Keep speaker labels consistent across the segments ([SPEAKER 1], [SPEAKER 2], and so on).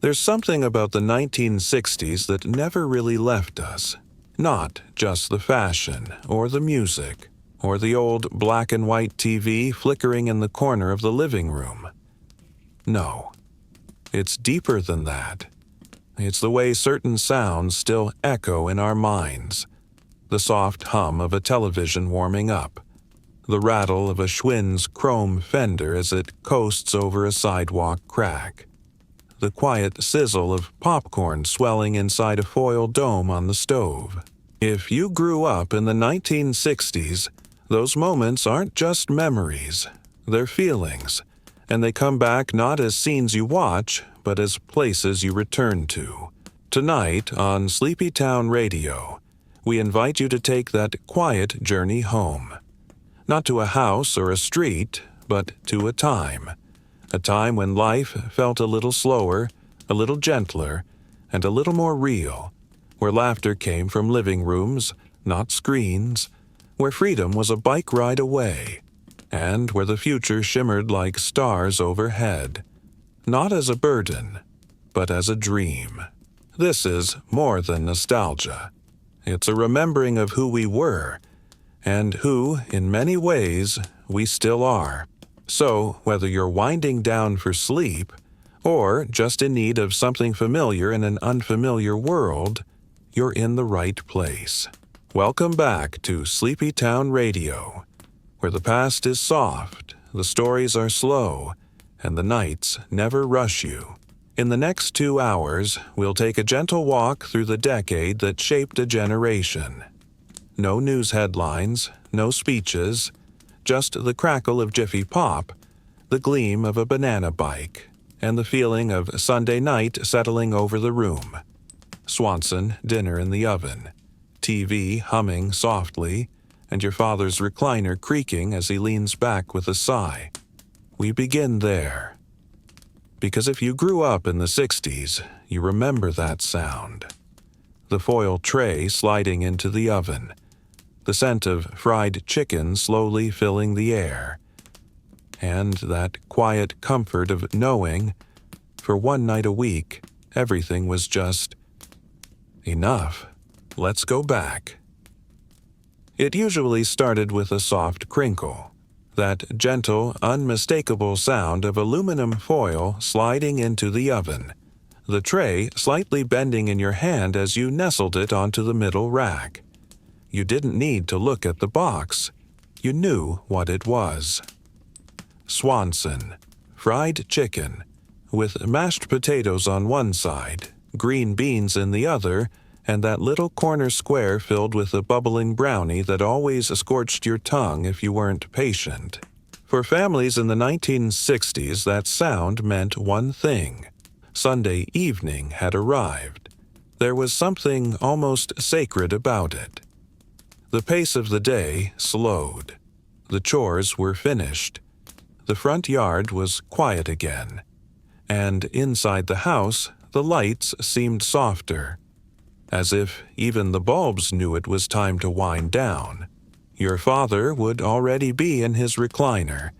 [SPEAKER 1] There's something about the 1960s that never really left us. Not just the fashion, or the music, or the old black and white TV flickering in the corner of the living room. No, it's deeper than that. It's the way certain sounds still echo in our minds. The soft hum of a television warming up. The rattle of a Schwinn's chrome fender as it coasts over a sidewalk crack. The quiet sizzle of popcorn swelling inside a foil dome on the stove. If you grew up in the 1960s, those moments aren't just memories, they're feelings, and they come back not as scenes you watch, but as places you return to. Tonight on Sleepy Town Radio, we invite you to take that quiet journey home. Not to a house or a street, but to a time when life felt a little slower, a little gentler, and a little more real, where laughter came from living rooms, not screens, where freedom was a bike ride away, and where the future shimmered like stars overhead, not as a burden, but as a dream. This is more than nostalgia. It's a remembering of who we were, and who, in many ways, we still are. So, whether you're winding down for sleep, or just in need of something familiar in an unfamiliar world, you're in the right place. Welcome back to Sleepy Town Radio, where the past is soft, the stories are slow, and the nights never rush you. In the next 2 hours, we'll take a gentle walk through the decade that shaped a generation. No news headlines, no speeches, just the crackle of Jiffy Pop, the gleam of a banana bike, and the feeling of Sunday night settling over the room. Swanson, dinner in the oven, TV humming softly, and your father's recliner creaking as he leans back with a sigh. We begin there. Because if you grew up in the 60s, you remember that sound. The foil tray sliding into the oven, the scent of fried chicken slowly filling the air, and that quiet comfort of knowing, for one night a week, everything was just enough. Let's go back. It usually started with a soft crinkle, that gentle, unmistakable sound of aluminum foil sliding into the oven, the tray slightly bending in your hand as you nestled it onto the middle rack. You didn't need to look at the box. You knew what it was. Swanson, fried chicken, with mashed potatoes on one side, green beans in the other, and that little corner square filled with a bubbling brownie that always scorched your tongue if you weren't patient. For families in the 1960s, that sound meant one thing. Sunday evening had arrived. There was something almost sacred about it. The pace of the day slowed. The chores were finished. The front yard was quiet again. And inside the house, the lights seemed softer, as if even the bulbs knew it was time to wind down. Your father would already be in his recliner,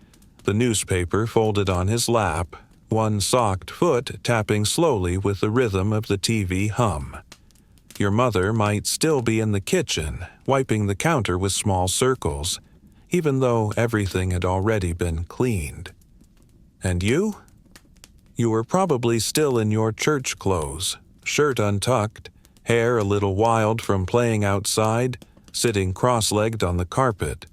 [SPEAKER 1] the newspaper folded on his lap, one socked foot tapping slowly with the rhythm of the TV hum. Your mother might still be in the kitchen, wiping the counter with small circles, even though everything had already been cleaned. And you? You were probably still in your church clothes, shirt untucked, hair a little wild from playing outside, sitting cross-legged on the carpet.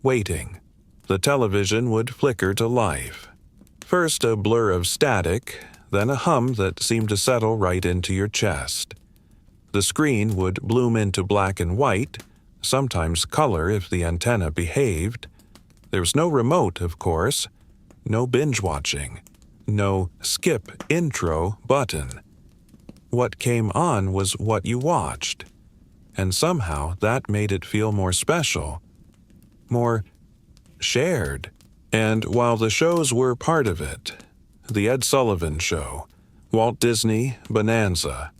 [SPEAKER 1] Waiting. The television would flicker to life. First a blur of static, then a hum that seemed to settle right into your chest. The screen would bloom into black and white, sometimes color if the antenna behaved. There was no remote, of course, no binge-watching, no skip intro button. What came on was what you watched, and somehow that made it feel more special, more shared. And while the shows were part of it, the Ed Sullivan Show, Walt Disney, Bonanza,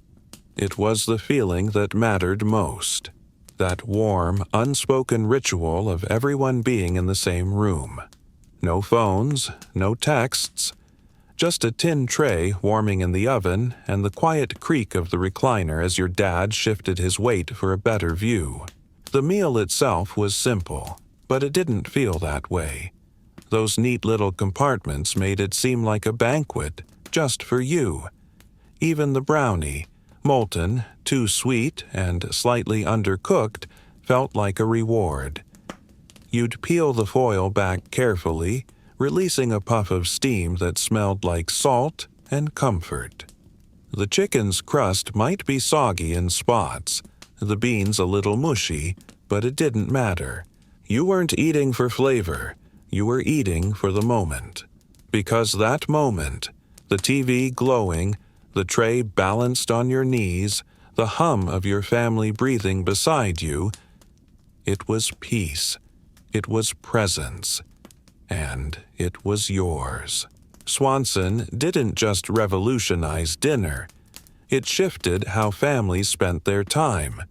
[SPEAKER 1] it was the feeling that mattered most, that warm, unspoken ritual of everyone being in the same room. No phones, no texts, Just a tin tray warming in the oven and the quiet creak of the recliner as your dad shifted his weight for a better view. The meal itself was simple, but it didn't feel that way. Those neat little compartments made it seem like a banquet, just for you. Even the brownie, molten, too sweet, and slightly undercooked, felt like a reward. You'd peel the foil back carefully, releasing a puff of steam that smelled like salt and comfort. The chicken's crust might be soggy in spots, the beans a little mushy, but it didn't matter. You weren't eating for flavor, you were eating for the moment. Because that moment, the TV glowing, the tray balanced on your knees, the hum of your family breathing beside you, it was peace, it was presence, and it was yours. Swanson didn't just revolutionize dinner. It shifted how families spent their time.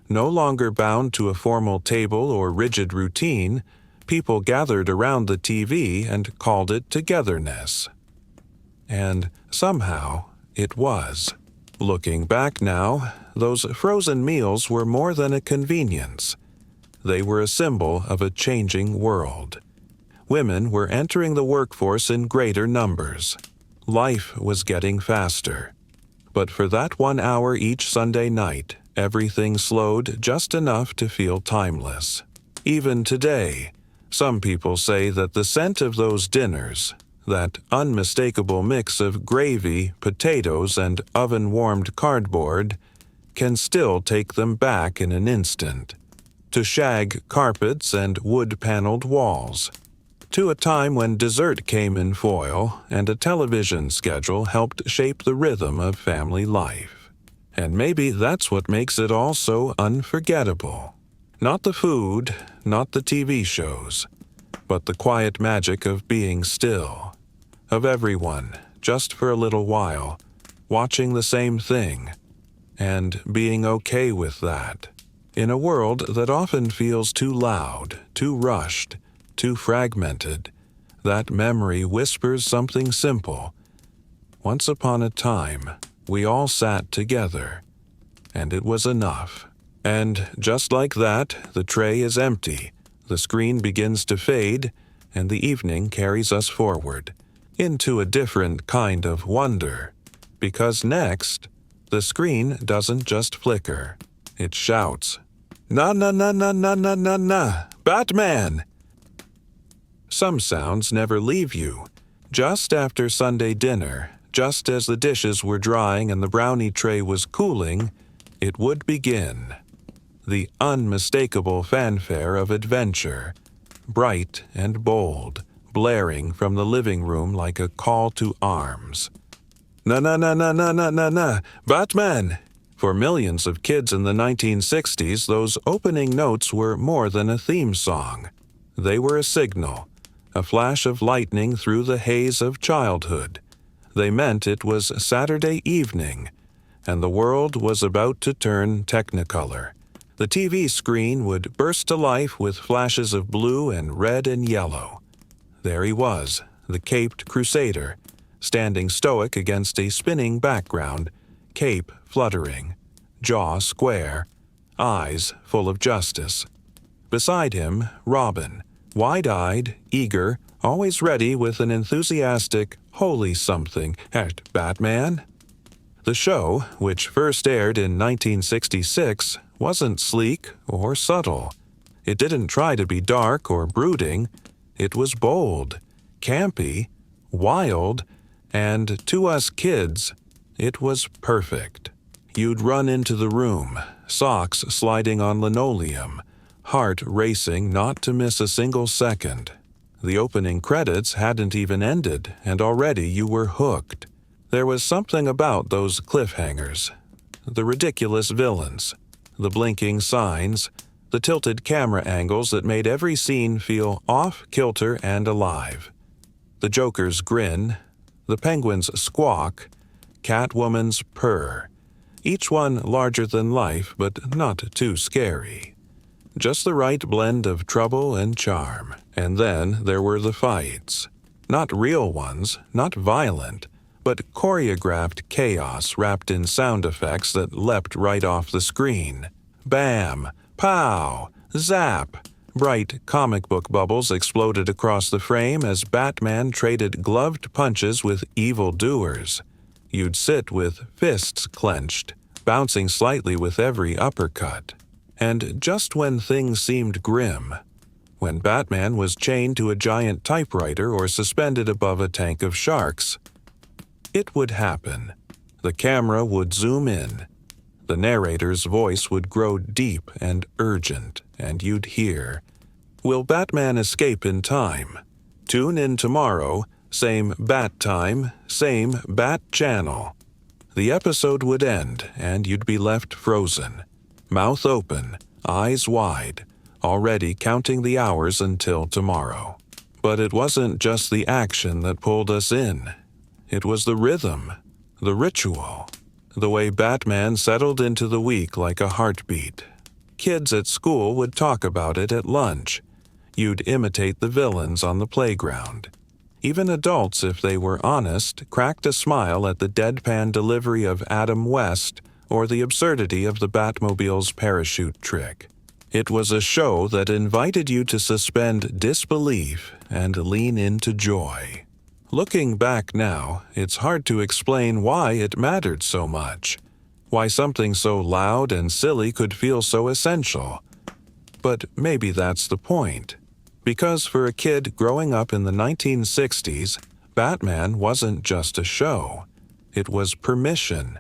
[SPEAKER 1] No longer bound to a formal table or rigid routine, people gathered around the TV and called it togetherness. And somehow, it was. Looking back now, those frozen meals were more than a convenience. They were a symbol of a changing world. Women were entering the workforce in greater numbers. Life was getting faster. But for that 1 hour each Sunday night, everything slowed just enough to feel timeless. Even today, some people say that the scent of those dinners, that unmistakable mix of gravy, potatoes, and oven-warmed cardboard, can still take them back in an instant. To shag carpets and wood-paneled walls. To a time when dessert came in foil and a television schedule helped shape the rhythm of family life. And maybe that's what makes it all so unforgettable. Not the food, not the TV shows, but the quiet magic of being still. Of everyone, just for a little while, watching the same thing, and being okay with that. In a world that often feels too loud, too rushed, too fragmented, that memory whispers something simple. Once upon a time, we all sat together, and it was enough. And just like that, the tray is empty, the screen begins to fade, and the evening carries us forward, into a different kind of wonder. Because next, the screen doesn't just flicker, it shouts, "Na na na na na na na na, Batman!" Some sounds never leave you. Just after Sunday dinner, just as the dishes were drying and the brownie tray was cooling, it would begin. The unmistakable fanfare of adventure, bright and bold, blaring from the living room like a call to arms. Na na na na na na na na, Batman! For millions of kids in the 1960s, those opening notes were more than a theme song. They were a signal, a flash of lightning through the haze of childhood. They meant it was Saturday evening, and the world was about to turn technicolor. The TV screen would burst to life with flashes of blue and red and yellow. There he was, the caped crusader, standing stoic against a spinning background, cape fluttering, jaw square, eyes full of justice. Beside him, Robin, wide-eyed, eager, always ready with an enthusiastic, holy something at Batman. The show, which first aired in 1966, wasn't sleek or subtle. It didn't try to be dark or brooding. It was bold, campy, wild, and to us kids, it was perfect. You'd run into the room, socks sliding on linoleum, heart racing not to miss a single second. The opening credits hadn't even ended, and already you were hooked. There was something about those cliffhangers, the ridiculous villains, the blinking signs, the tilted camera angles that made every scene feel off-kilter and alive. The Joker's grin, the Penguin's squawk, Catwoman's purr, each one larger than life but not too scary. Just the right blend of trouble and charm. And then there were the fights. Not real ones, not violent, but choreographed chaos wrapped in sound effects that leapt right off the screen. Bam! Pow! Zap! Bright comic book bubbles exploded across the frame as Batman traded gloved punches with evildoers. You'd sit with fists clenched, bouncing slightly with every uppercut. And just when things seemed grim, when Batman was chained to a giant typewriter or suspended above a tank of sharks, it would happen. The camera would zoom in. The narrator's voice would grow deep and urgent, and you'd hear, "Will Batman escape in time? Tune in tomorrow, same Bat time, same Bat channel." The episode would end, and you'd be left frozen, mouth open, eyes wide, already counting the hours until tomorrow. But it wasn't just the action that pulled us in. It was the rhythm, the ritual, the way Batman settled into the week like a heartbeat. Kids at school would talk about it at lunch. You'd imitate the villains on the playground. Even adults, if they were honest, cracked a smile at the deadpan delivery of Adam West or the absurdity of the Batmobile's parachute trick. It was a show that invited you to suspend disbelief and lean into joy. Looking back now, it's hard to explain why it mattered so much, why something so loud and silly could feel so essential. But maybe that's the point. Because for a kid growing up in the 1960s, Batman wasn't just a show. It was permission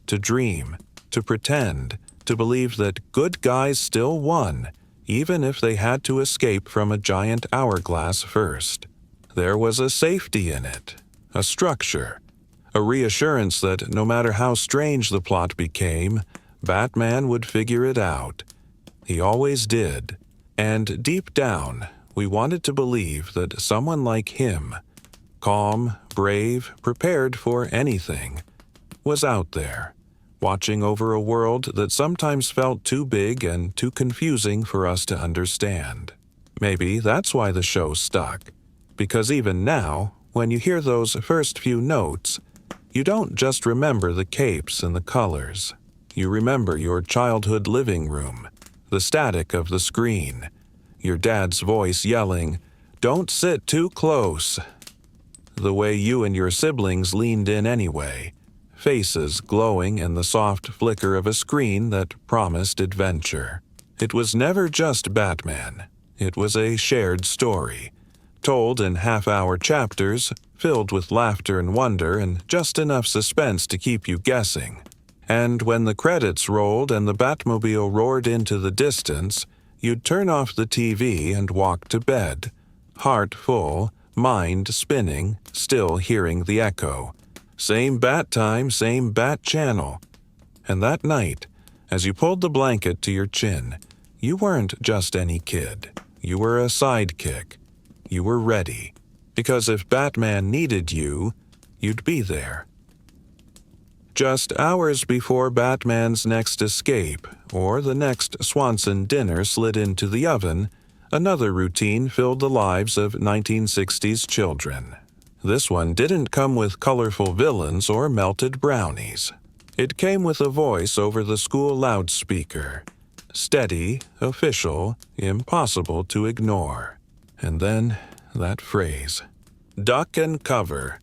[SPEAKER 1] to dream, to pretend, to believe that good guys still won, even if they had to escape from a giant hourglass first. There was a safety in it, a structure, a reassurance that no matter how strange the plot became, Batman would figure it out. He always did. And deep down, we wanted to believe that someone like him, calm, brave, prepared for anything, was out there, watching over a world that sometimes felt too big and too confusing for us to understand. Maybe that's why the show stuck. Because even now, when you hear those first few notes, you don't just remember the capes and the colors. You remember your childhood living room, the static of the screen, your dad's voice yelling, "Don't sit too close." The way you and your siblings leaned in anyway, faces glowing in the soft flicker of a screen that promised adventure. It was never just Batman. It was a shared story, told in half-hour chapters, filled with laughter and wonder and just enough suspense to keep you guessing. And when the credits rolled and the Batmobile roared into the distance, you'd turn off the TV and walk to bed, heart full, mind spinning, still hearing the echo. Same Bat time, same Bat channel. And that night, as you pulled the blanket to your chin, you weren't just any kid. You were a sidekick. You were ready, because if Batman needed you, you'd be there. Just hours before Batman's next escape, or the next Swanson dinner slid into the oven, another routine filled the lives of 1960s children. This one didn't come with colorful villains or melted brownies. It came with a voice over the school loudspeaker. Steady, official, impossible to ignore. And then, that phrase, duck and cover.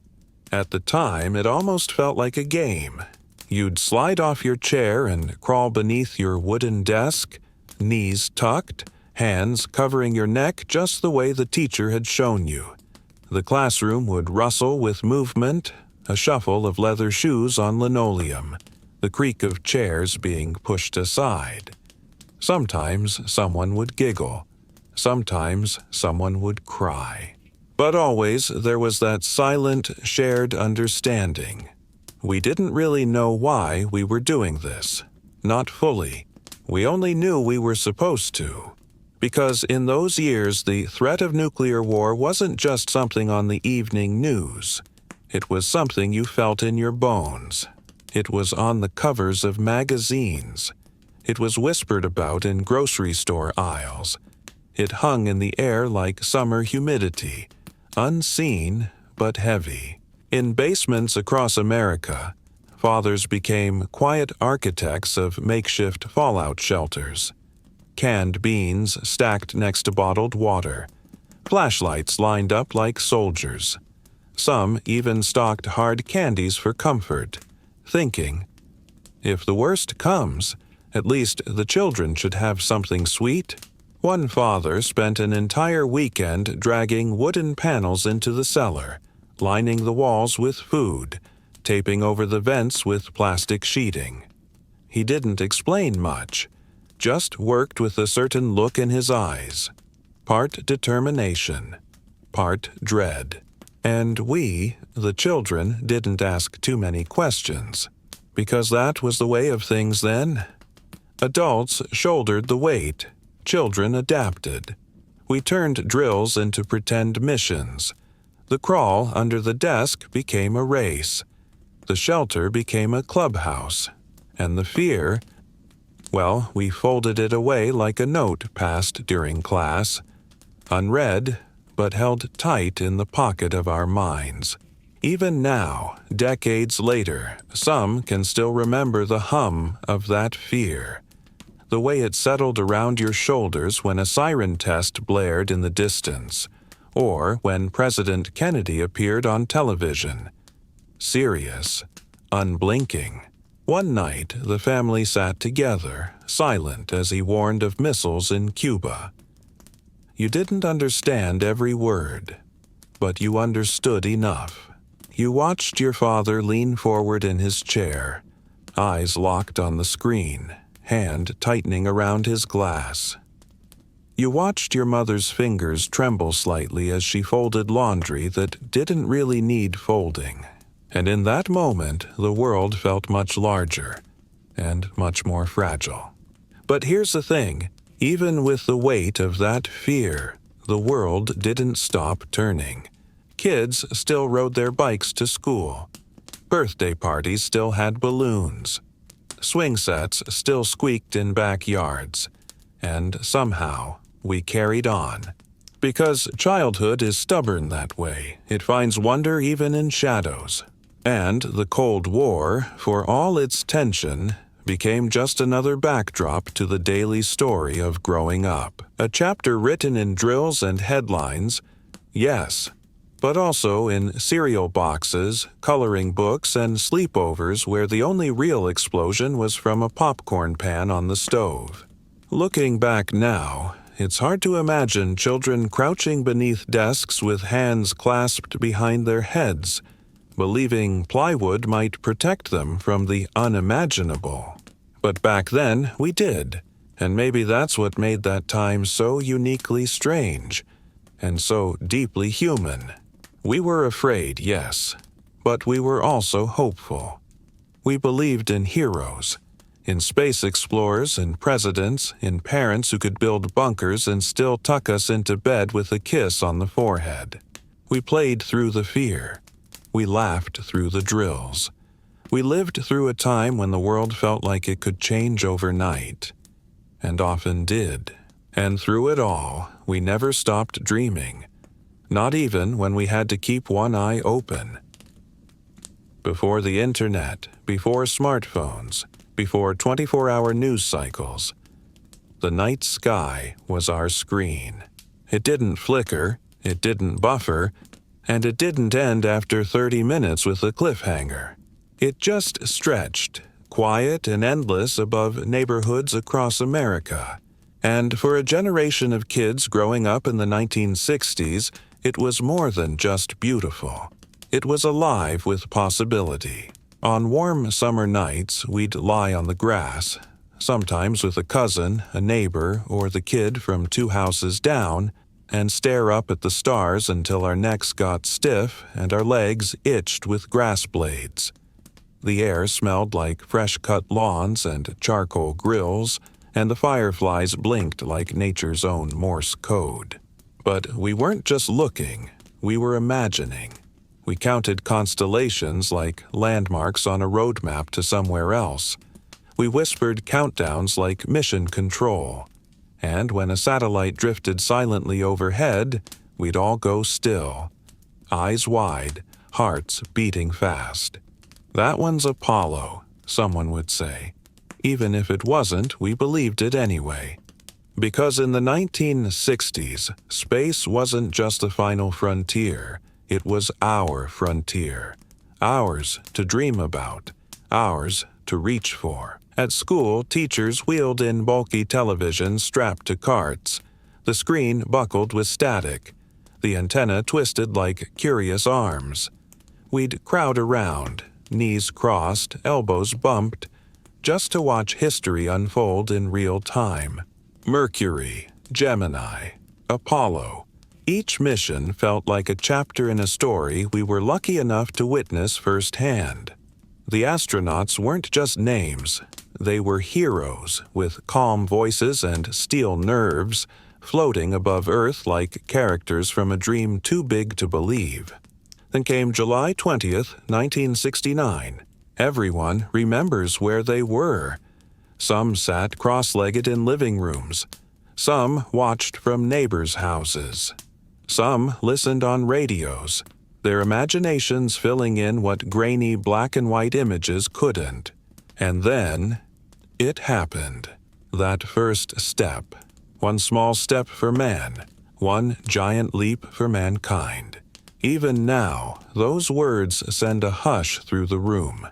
[SPEAKER 1] At the time, it almost felt like a game. You'd slide off your chair and crawl beneath your wooden desk, knees tucked, hands covering your neck just the way the teacher had shown you. The classroom would rustle with movement, a shuffle of leather shoes on linoleum, the creak of chairs being pushed aside. Sometimes someone would giggle. Sometimes someone would cry. But always there was that silent, shared understanding. We didn't really know why we were doing this. Not fully. We only knew we were supposed to. Because in those years, the threat of nuclear war wasn't just something on the evening news. It was something you felt in your bones. It was on the covers of magazines. It was whispered about in grocery store aisles. It hung in the air like summer humidity, unseen but heavy. In basements across America, fathers became quiet architects of makeshift fallout shelters. Canned beans stacked next to bottled water, flashlights lined up like soldiers. Some even stocked hard candies for comfort, thinking, if the worst comes, at least the children should have something sweet. One father spent an entire weekend dragging wooden panels into the cellar, lining the walls with food, taping over the vents with plastic sheeting. He didn't explain much, just worked with a certain look in his eyes, part determination, part dread. And we, the children, didn't ask too many questions, because that was the way of things then. Adults shouldered the weight, children adapted. We turned drills into pretend missions. The crawl under the desk became a race. The shelter became a clubhouse. And the fear, well, we folded it away like a note passed during class, unread, but held tight in the pocket of our minds. Even now, decades later, some can still remember the hum of that fear, the way it settled around your shoulders when a siren test blared in the distance, or when President Kennedy appeared on television. Serious, unblinking. One night, the family sat together, silent as he warned of missiles in Cuba. You didn't understand every word, but you understood enough. You watched your father lean forward in his chair, eyes locked on the screen, hand tightening around his glass. You watched your mother's fingers tremble slightly as she folded laundry that didn't really need folding. And in that moment, the world felt much larger and much more fragile. But here's the thing. Even with the weight of that fear, the world didn't stop turning. Kids still rode their bikes to school. Birthday parties still had balloons. Swing sets still squeaked in backyards. And somehow, we carried on. Because childhood is stubborn that way. It finds wonder even in shadows. And the Cold War, for all its tension, became just another backdrop to the daily story of growing up. A chapter written in drills and headlines, yes, but also in cereal boxes, coloring books, and sleepovers where the only real explosion was from a popcorn pan on the stove. Looking back now, it's hard to imagine children crouching beneath desks with hands clasped behind their heads, believing plywood might protect them from the unimaginable. But back then, we did, and maybe that's what made that time so uniquely strange, and so deeply human. We were afraid, yes, but we were also hopeful. We believed in heroes, in space explorers and presidents, in parents who could build bunkers and still tuck us into bed with a kiss on the forehead. We played through the fear. We laughed through the drills. We lived through a time when the world felt like it could change overnight, and often did. And through it all, we never stopped dreaming, not even when we had to keep one eye open. Before the internet, before smartphones, before 24-hour news cycles, the night sky was our screen. It didn't flicker, it didn't buffer, and it didn't end after 30 minutes with a cliffhanger. It just stretched, quiet and endless above neighborhoods across America. And for a generation of kids growing up in the 1960s, it was more than just beautiful. It was alive with possibility. On warm summer nights, we'd lie on the grass, sometimes with a cousin, a neighbor, or the kid from 2 houses down, and stare up at the stars until our necks got stiff and our legs itched with grass blades. The air smelled like fresh-cut lawns and charcoal grills, and the fireflies blinked like nature's own Morse code. But we weren't just looking, we were imagining. We counted constellations like landmarks on a road map to somewhere else. We whispered countdowns like mission control. And when a satellite drifted silently overhead, we'd all go still, eyes wide, hearts beating fast. "That one's Apollo," someone would say. Even if it wasn't, we believed it anyway. Because in the 1960s, space wasn't just the final frontier, it was our frontier. Ours to dream about, ours to reach for. At school, teachers wheeled in bulky televisions strapped to carts, the screen buckled with static, the antenna twisted like curious arms. We'd crowd around, knees crossed, elbows bumped, just to watch history unfold in real time. Mercury, Gemini, Apollo. Each mission felt like a chapter in a story we were lucky enough to witness firsthand. The astronauts weren't just names. They were heroes with calm voices and steel nerves, floating above Earth like characters from a dream too big to believe. Then came July 20th, 1969. Everyone remembers where they were. Some sat cross-legged in living rooms. Some watched from neighbors' houses. Some listened on radios, their imaginations filling in what grainy black and white images couldn't. And then, it happened. That first step. One small step for man, one giant leap for mankind. Even now, those words send a hush through the room.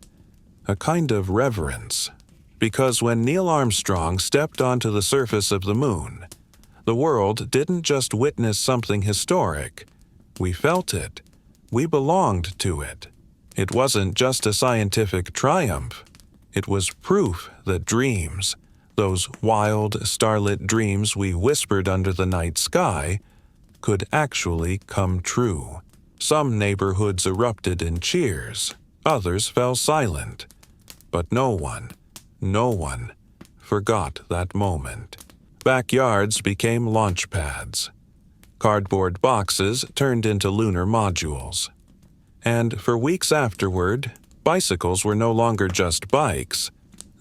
[SPEAKER 1] A kind of reverence. Because when Neil Armstrong stepped onto the surface of the moon, the world didn't just witness something historic. We felt it. We belonged to it. It wasn't just a scientific triumph. It was proof that dreams, those wild, starlit dreams we whispered under the night sky, could actually come true. Some neighborhoods erupted in cheers. Others fell silent. But no one forgot that moment. Backyards became launch pads. Cardboard boxes turned into lunar modules. And for weeks afterward, bicycles were no longer just bikes.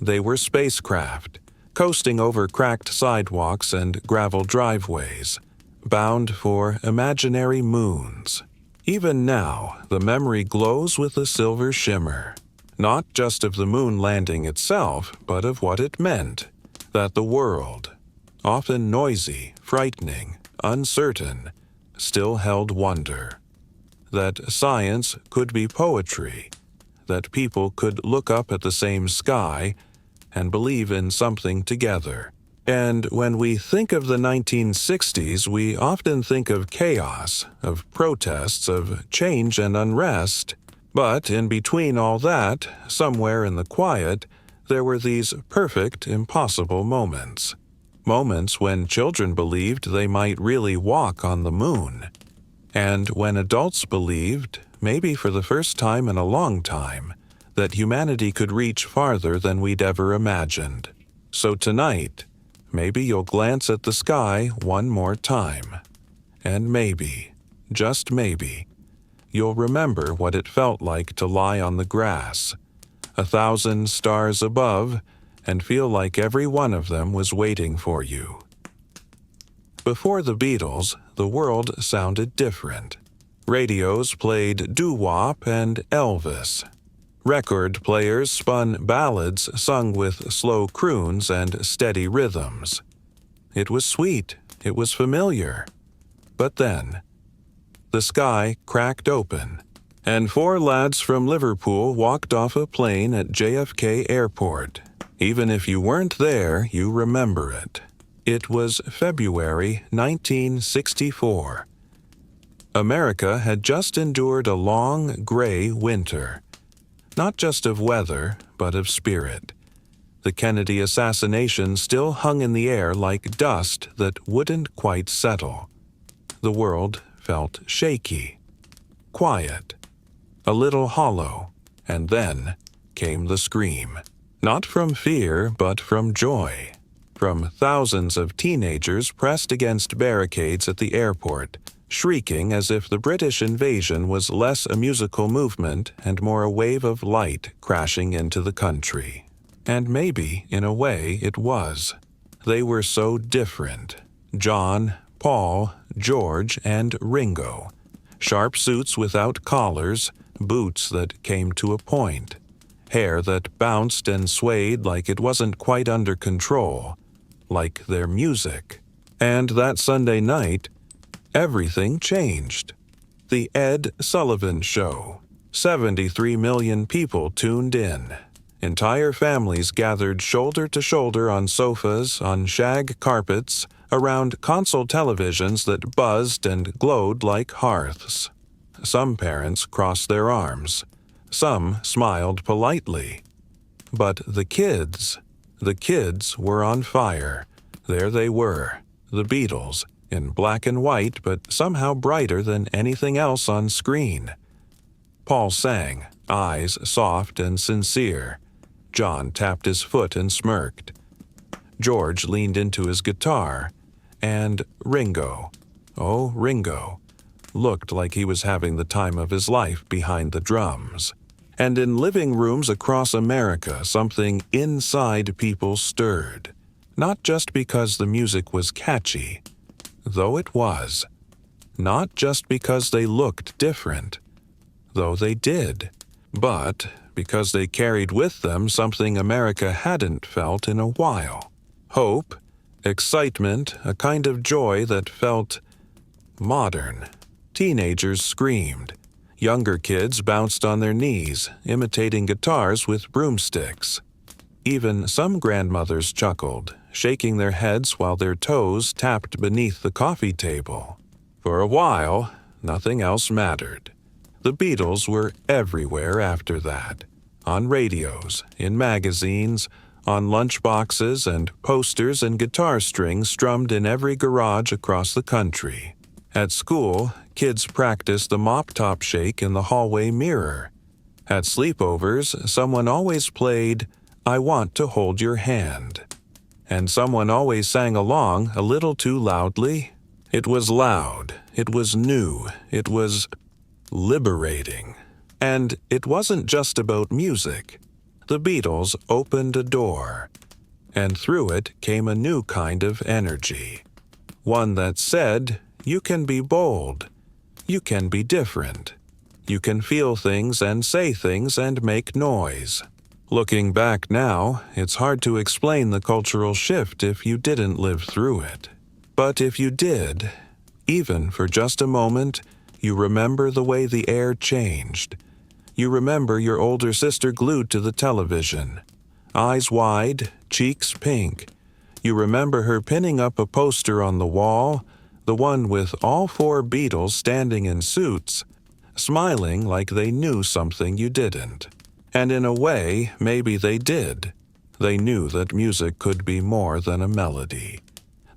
[SPEAKER 1] They were spacecraft, coasting over cracked sidewalks and gravel driveways, bound for imaginary moons. Even now, the memory glows with a silver shimmer. Not just of the moon landing itself, but of what it meant. That the world, often noisy, frightening, uncertain, still held wonder. That science could be poetry. That people could look up at the same sky and believe in something together. And when we think of the 1960s, we often think of chaos, of protests, of change and unrest. But in between all that, somewhere in the quiet, there were these perfect, impossible moments. Moments when children believed they might really walk on the moon. And when adults believed, maybe for the first time in a long time, that humanity could reach farther than we'd ever imagined. So tonight, maybe you'll glance at the sky one more time. And maybe, just maybe, you'll remember what it felt like to lie on the grass, 1,000 stars above, and feel like every one of them was waiting for you. Before the Beatles, the world sounded different. Radios played doo-wop and Elvis. Record players spun ballads sung with slow croons and steady rhythms. It was sweet, it was familiar. But then, the sky cracked open, and 4 lads from Liverpool walked off a plane at JFK Airport. Even if you weren't there, you remember it. It was February 1964. America had just endured a long, gray winter. Not just of weather, but of spirit. The Kennedy assassination still hung in the air like dust that wouldn't quite settle. The world felt shaky, quiet, a little hollow, and then came the scream. Not from fear, but from joy. From thousands of teenagers pressed against barricades at the airport, shrieking as if the British invasion was less a musical movement and more a wave of light crashing into the country. And maybe, in a way, it was. They were so different. John, Paul, George, and Ringo. Sharp suits without collars, boots that came to a point, hair that bounced and swayed like it wasn't quite under control, like their music. And that Sunday night, everything changed. The Ed Sullivan Show. 73 million people tuned in. Entire families gathered shoulder to shoulder on sofas, on shag carpets, around console televisions that buzzed and glowed like hearths. Some parents crossed their arms. Some smiled politely. But the kids were on fire. There they were, the Beatles, in black and white but somehow brighter than anything else on screen. Paul sang, eyes soft and sincere. John tapped his foot and smirked. George leaned into his guitar, and Ringo, oh Ringo, looked like he was having the time of his life behind the drums. And in living rooms across America, something inside people stirred. Not just because the music was catchy, though it was. Not just because they looked different, though they did. But because they carried with them something America hadn't felt in a while. Hope, excitement, a kind of joy that felt modern. Teenagers screamed. Younger kids bounced on their knees, imitating guitars with broomsticks. Even some grandmothers chuckled, shaking their heads while their toes tapped beneath the coffee table. For a while, nothing else mattered. The Beatles were everywhere after that. On radios, in magazines, on lunchboxes and posters and guitar strings strummed in every garage across the country. At school, kids practiced the mop-top shake in the hallway mirror. At sleepovers, someone always played "I Want to Hold Your Hand." And someone always sang along a little too loudly. It was loud, it was new, it was liberating. And it wasn't just about music. The Beatles opened a door, and through it came a new kind of energy. One that said, you can be bold, you can be different, you can feel things and say things and make noise. Looking back now, it's hard to explain the cultural shift if you didn't live through it. But if you did, even for just a moment, you remember the way the air changed. You remember your older sister glued to the television, eyes wide, cheeks pink. You remember her pinning up a poster on the wall, the one with all four Beatles standing in suits, smiling like they knew something you didn't. And in a way, maybe they did. They knew that music could be more than a melody,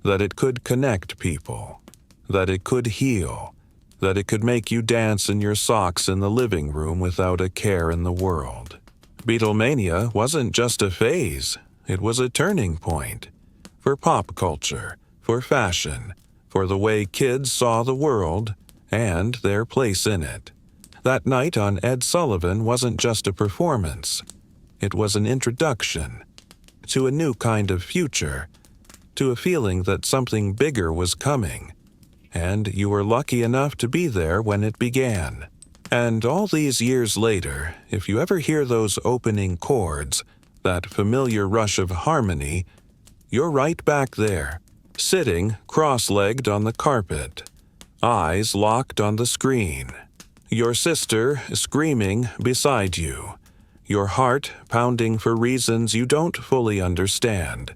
[SPEAKER 1] that it could connect people, that it could heal, that it could make you dance in your socks in the living room without a care in the world. Beatlemania wasn't just a phase, it was a turning point. For pop culture, for fashion, for the way kids saw the world, and their place in it. That night on Ed Sullivan wasn't just a performance. It was an introduction to a new kind of future, to a feeling that something bigger was coming. And you were lucky enough to be there when it began. And all these years later, if you ever hear those opening chords, that familiar rush of harmony, you're right back there, sitting cross-legged on the carpet, eyes locked on the screen. Your sister screaming beside you, your heart pounding for reasons you don't fully understand,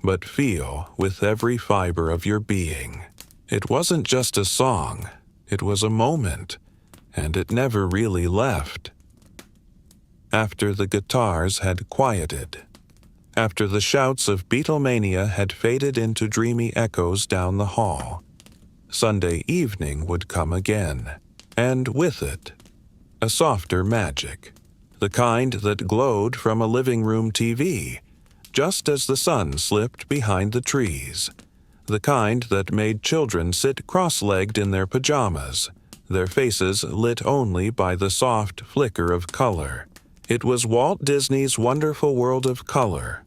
[SPEAKER 1] but feel with every fiber of your being. It wasn't just a song, it was a moment, and it never really left. After the guitars had quieted, after the shouts of Beatlemania had faded into dreamy echoes down the hall, Sunday evening would come again, and with it, a softer magic, the kind that glowed from a living room TV, just as the sun slipped behind the trees. The kind that made children sit cross-legged in their pajamas, their faces lit only by the soft flicker of color. It was Walt Disney's wonderful world of color.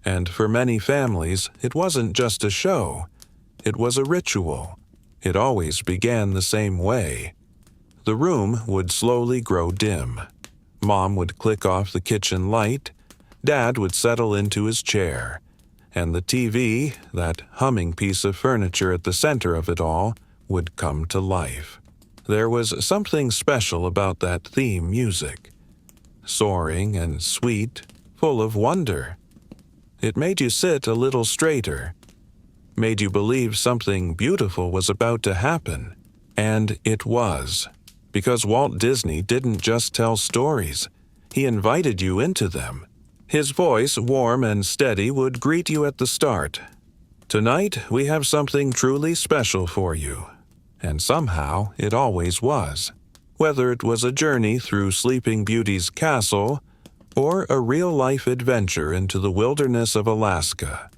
[SPEAKER 1] And for many families, it wasn't just a show. It was a ritual. It always began the same way. The room would slowly grow dim. Mom would click off the kitchen light, Dad would settle into his chair, and the TV, that humming piece of furniture at the center of it all, would come to life. There was something special about that theme music. Soaring and sweet, full of wonder. It made you sit a little straighter, made you believe something beautiful was about to happen. And it was, because Walt Disney didn't just tell stories, he invited you into them. His voice, warm and steady, would greet you at the start. Tonight, we have something truly special for you. And somehow, it always was. Whether it was a journey through Sleeping Beauty's castle, or a real-life adventure into the wilderness of Alaska.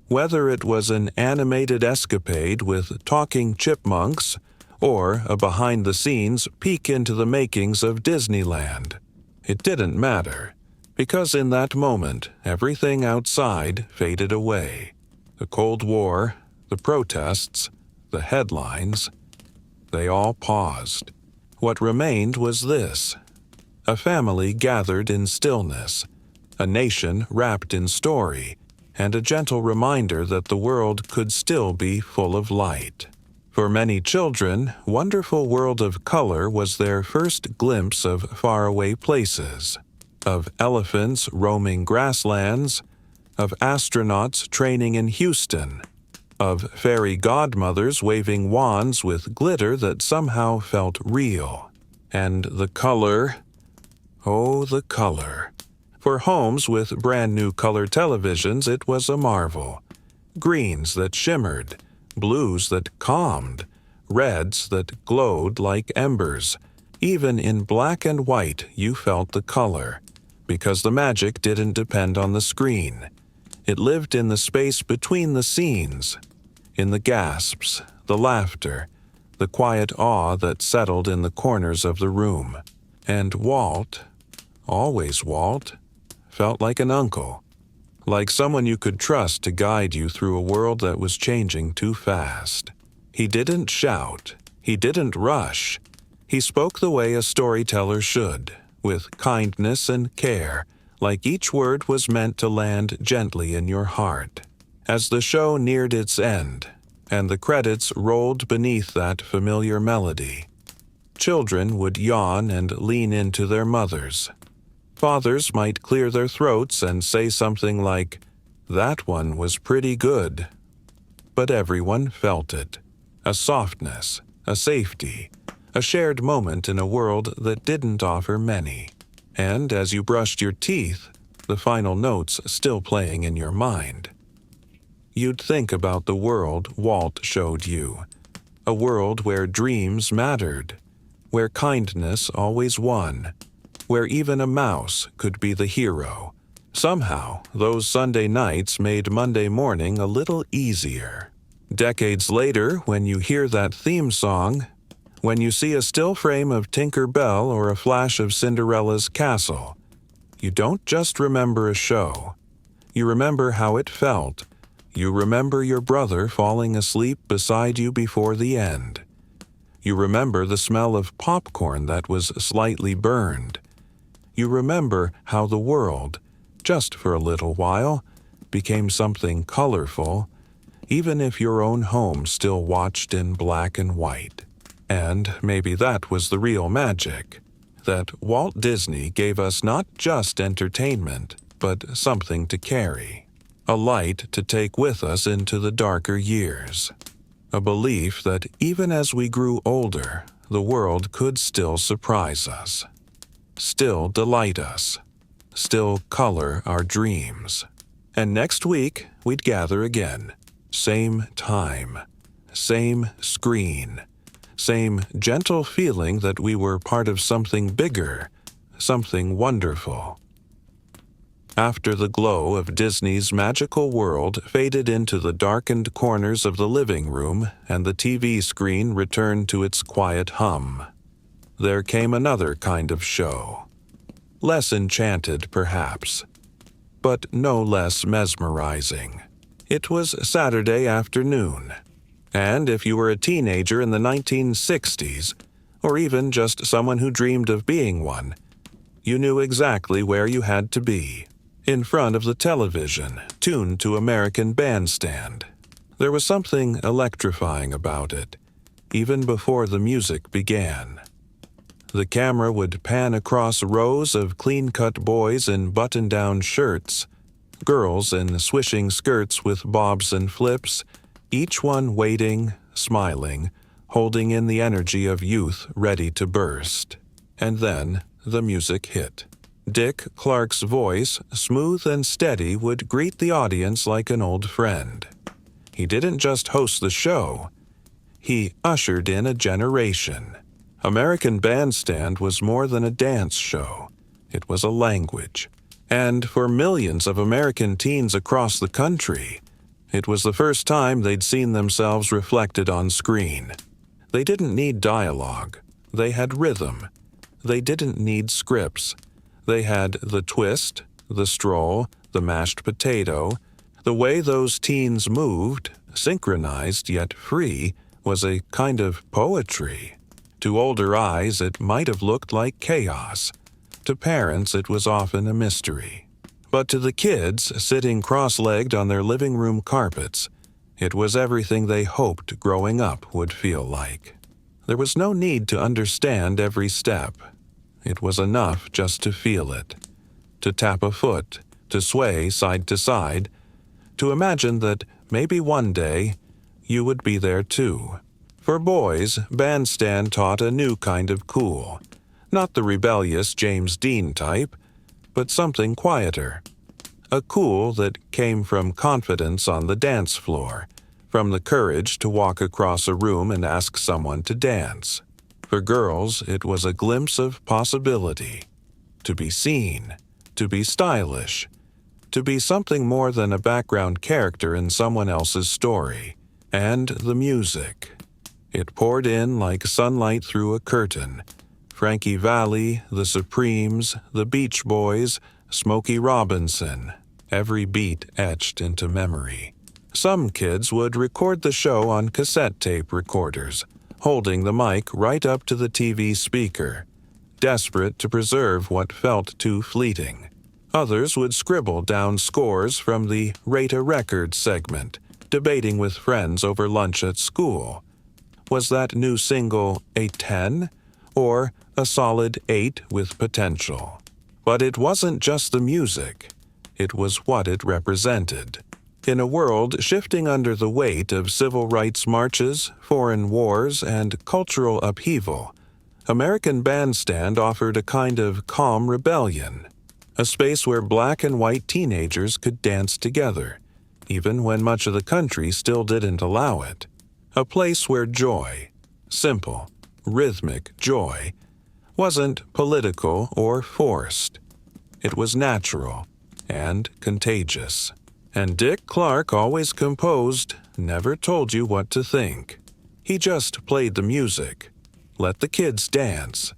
[SPEAKER 1] Whether it was an animated escapade with talking chipmunks, or a behind-the-scenes peek into the makings of Disneyland, it didn't matter. Because in that moment, everything outside faded away. The Cold War, the protests, the headlines, they all paused. What remained was this: a family gathered in stillness, a nation wrapped in story, and a gentle reminder that the world could still be full of light. For many children, Wonderful World of Color was their first glimpse of faraway places, of elephants roaming grasslands, of astronauts training in Houston, of fairy godmothers waving wands with glitter that somehow felt real. And the color, oh, the color. For homes with brand new color televisions, it was a marvel. Greens that shimmered, blues that calmed, reds that glowed like embers. Even in black and white, you felt the color, because the magic didn't depend on the screen. It lived in the space between the scenes, in the gasps, the laughter, the quiet awe that settled in the corners of the room. And Walt, always Walt, felt like an uncle, like someone you could trust to guide you through a world that was changing too fast. He didn't shout, he didn't rush. He spoke the way a storyteller should, with kindness and care, like each word was meant to land gently in your heart. As the show neared its end, and the credits rolled beneath that familiar melody, children would yawn and lean into their mothers. Fathers might clear their throats and say something like, "That one was pretty good." But everyone felt it. A softness, a safety, a shared moment in a world that didn't offer many. And as you brushed your teeth, the final notes still playing in your mind, you'd think about the world Walt showed you. A world where dreams mattered, where kindness always won, where even a mouse could be the hero. Somehow, those Sunday nights made Monday morning a little easier. Decades later, when you hear that theme song, when you see a still frame of Tinker Bell or a flash of Cinderella's castle, you don't just remember a show. You remember how it felt. You remember your brother falling asleep beside you before the end. You remember the smell of popcorn that was slightly burned. You remember how the world, just for a little while, became something colorful, even if your own home still watched in black and white. And maybe that was the real magic, that Walt Disney gave us not just entertainment, but something to carry, a light to take with us into the darker years, a belief that even as we grew older, the world could still surprise us, still delight us, still color our dreams. And next week, we'd gather again, same time, same screen, same gentle feeling that we were part of something bigger, something wonderful. After the glow of Disney's magical world faded into the darkened corners of the living room and the TV screen returned to its quiet hum, there came another kind of show. Less enchanted, perhaps, but no less mesmerizing. It was Saturday afternoon. And if you were a teenager in the 1960s, or even just someone who dreamed of being one, you knew exactly where you had to be, in front of the television, tuned to American Bandstand. There was something electrifying about it, even before the music began. The camera would pan across rows of clean-cut boys in button-down shirts, girls in swishing skirts with bobs and flips, each one waiting, smiling, holding in the energy of youth ready to burst. And then the music hit. Dick Clark's voice, smooth and steady, would greet the audience like an old friend. He didn't just host the show. He ushered in a generation. American Bandstand was more than a dance show. It was a language. And for millions of American teens across the country, it was the first time they'd seen themselves reflected on screen. They didn't need dialogue. They had rhythm. They didn't need scripts. They had the twist, the stroll, the mashed potato. The way those teens moved, synchronized yet free, was a kind of poetry. To older eyes, it might have looked like chaos. To parents, it was often a mystery. But to the kids, sitting cross-legged on their living room carpets, it was everything they hoped growing up would feel like. There was no need to understand every step. It was enough just to feel it, to tap a foot, to sway side to side, to imagine that maybe one day you would be there too. For boys, Bandstand taught a new kind of cool. Not the rebellious James Dean type, but something quieter. A cool that came from confidence on the dance floor, from the courage to walk across a room and ask someone to dance. For girls, it was a glimpse of possibility. To be seen, to be stylish, to be something more than a background character in someone else's story. And the music. It poured in like sunlight through a curtain. Frankie Valli, the Supremes, the Beach Boys, Smokey Robinson, every beat etched into memory. Some kids would record the show on cassette tape recorders, holding the mic right up to the TV speaker, desperate to preserve what felt too fleeting. Others would scribble down scores from the Rate a Record segment, debating with friends over lunch at school. Was that new single a 10 or a solid 8 with potential? But it wasn't just the music. It was what it represented. In a world shifting under the weight of civil rights marches, foreign wars, and cultural upheaval, American Bandstand offered a kind of calm rebellion, a space where black and white teenagers could dance together, even when much of the country still didn't allow it. A place where joy, simple, rhythmic joy, wasn't political or forced. It was natural and contagious. And Dick Clark always composed, never told you what to think. He just played the music, let the kids dance,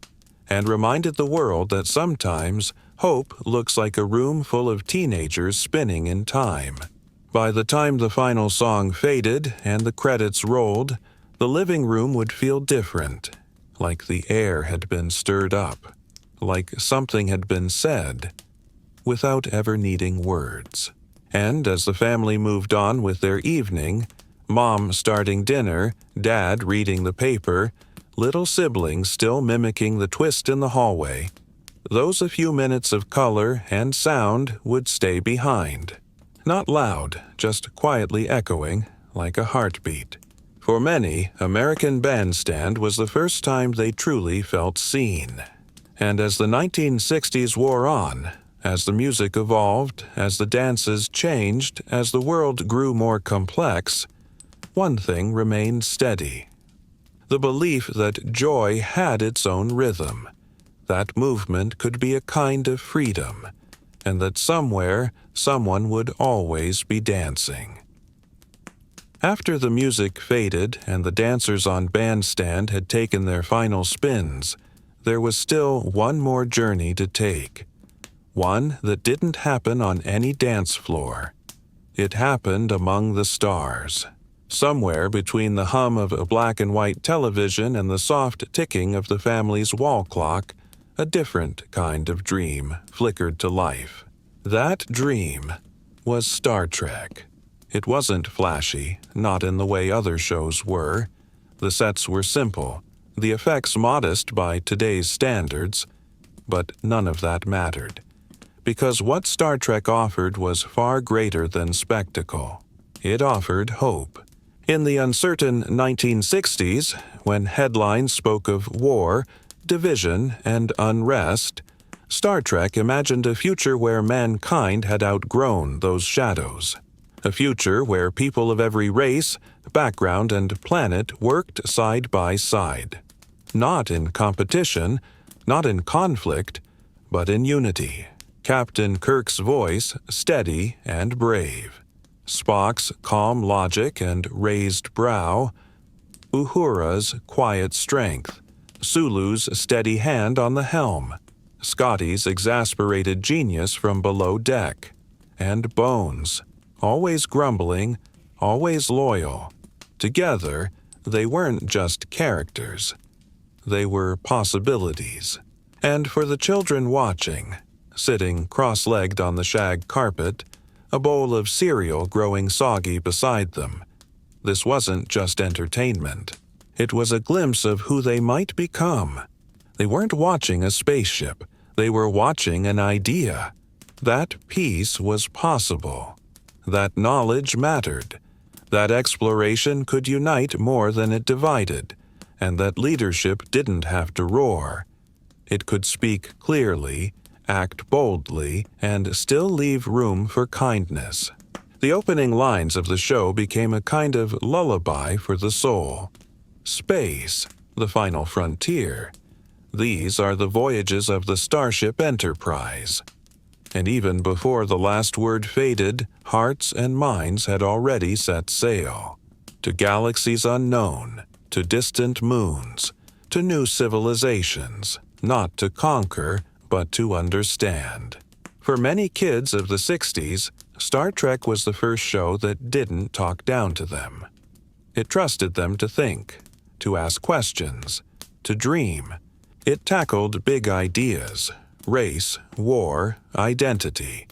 [SPEAKER 1] and reminded the world that sometimes hope looks like a room full of teenagers spinning in time. By the time the final song faded and the credits rolled, the living room would feel different, like the air had been stirred up, like something had been said, without ever needing words. And as the family moved on with their evening, Mom starting dinner, Dad reading the paper, little siblings still mimicking the twist in the hallway, those a few minutes of color and sound would stay behind. Not loud, just quietly echoing, like a heartbeat. For many, American Bandstand was the first time they truly felt seen. And as the 1960s wore on, as the music evolved, as the dances changed, as the world grew more complex, one thing remained steady. The belief that joy had its own rhythm, that movement could be a kind of freedom, and that somewhere someone would always be dancing. After the music faded and the dancers on Bandstand had taken their final spins, there was still one more journey to take. One that didn't happen on any dance floor. It happened among the stars. Somewhere between the hum of a black and white television and the soft ticking of the family's wall clock, a different kind of dream flickered to life. That dream was Star Trek. It wasn't flashy, not in the way other shows were. The sets were simple, the effects modest by today's standards, but none of that mattered, because what Star Trek offered was far greater than spectacle. It offered hope. In the uncertain 1960s, when headlines spoke of war, division, and unrest, Star Trek imagined a future where mankind had outgrown those shadows. A future where people of every race, background, and planet worked side by side. Not in competition, not in conflict, but in unity. Captain Kirk's voice steady and brave. Spock's calm logic and raised brow. Uhura's quiet strength. Sulu's steady hand on the helm. Scotty's exasperated genius from below deck. And Bones, always grumbling, always loyal. Together, they weren't just characters. They were possibilities. And for the children watching, sitting cross-legged on the shag carpet, a bowl of cereal growing soggy beside them, this wasn't just entertainment. It was a glimpse of who they might become. They weren't watching a spaceship. They were watching an idea. That peace was possible. That knowledge mattered. That exploration could unite more than it divided, and that leadership didn't have to roar. It could speak clearly, act boldly, and still leave room for kindness. The opening lines of the show became a kind of lullaby for the soul. Space, the final frontier. These are the voyages of the Starship Enterprise. And even before the last word faded, hearts and minds had already set sail. To galaxies unknown, to distant moons, to new civilizations, not to conquer, but to understand. For many kids of the 60s, Star Trek was the first show that didn't talk down to them. It trusted them to think, to ask questions, to dream. It tackled big ideas, race, war, identity,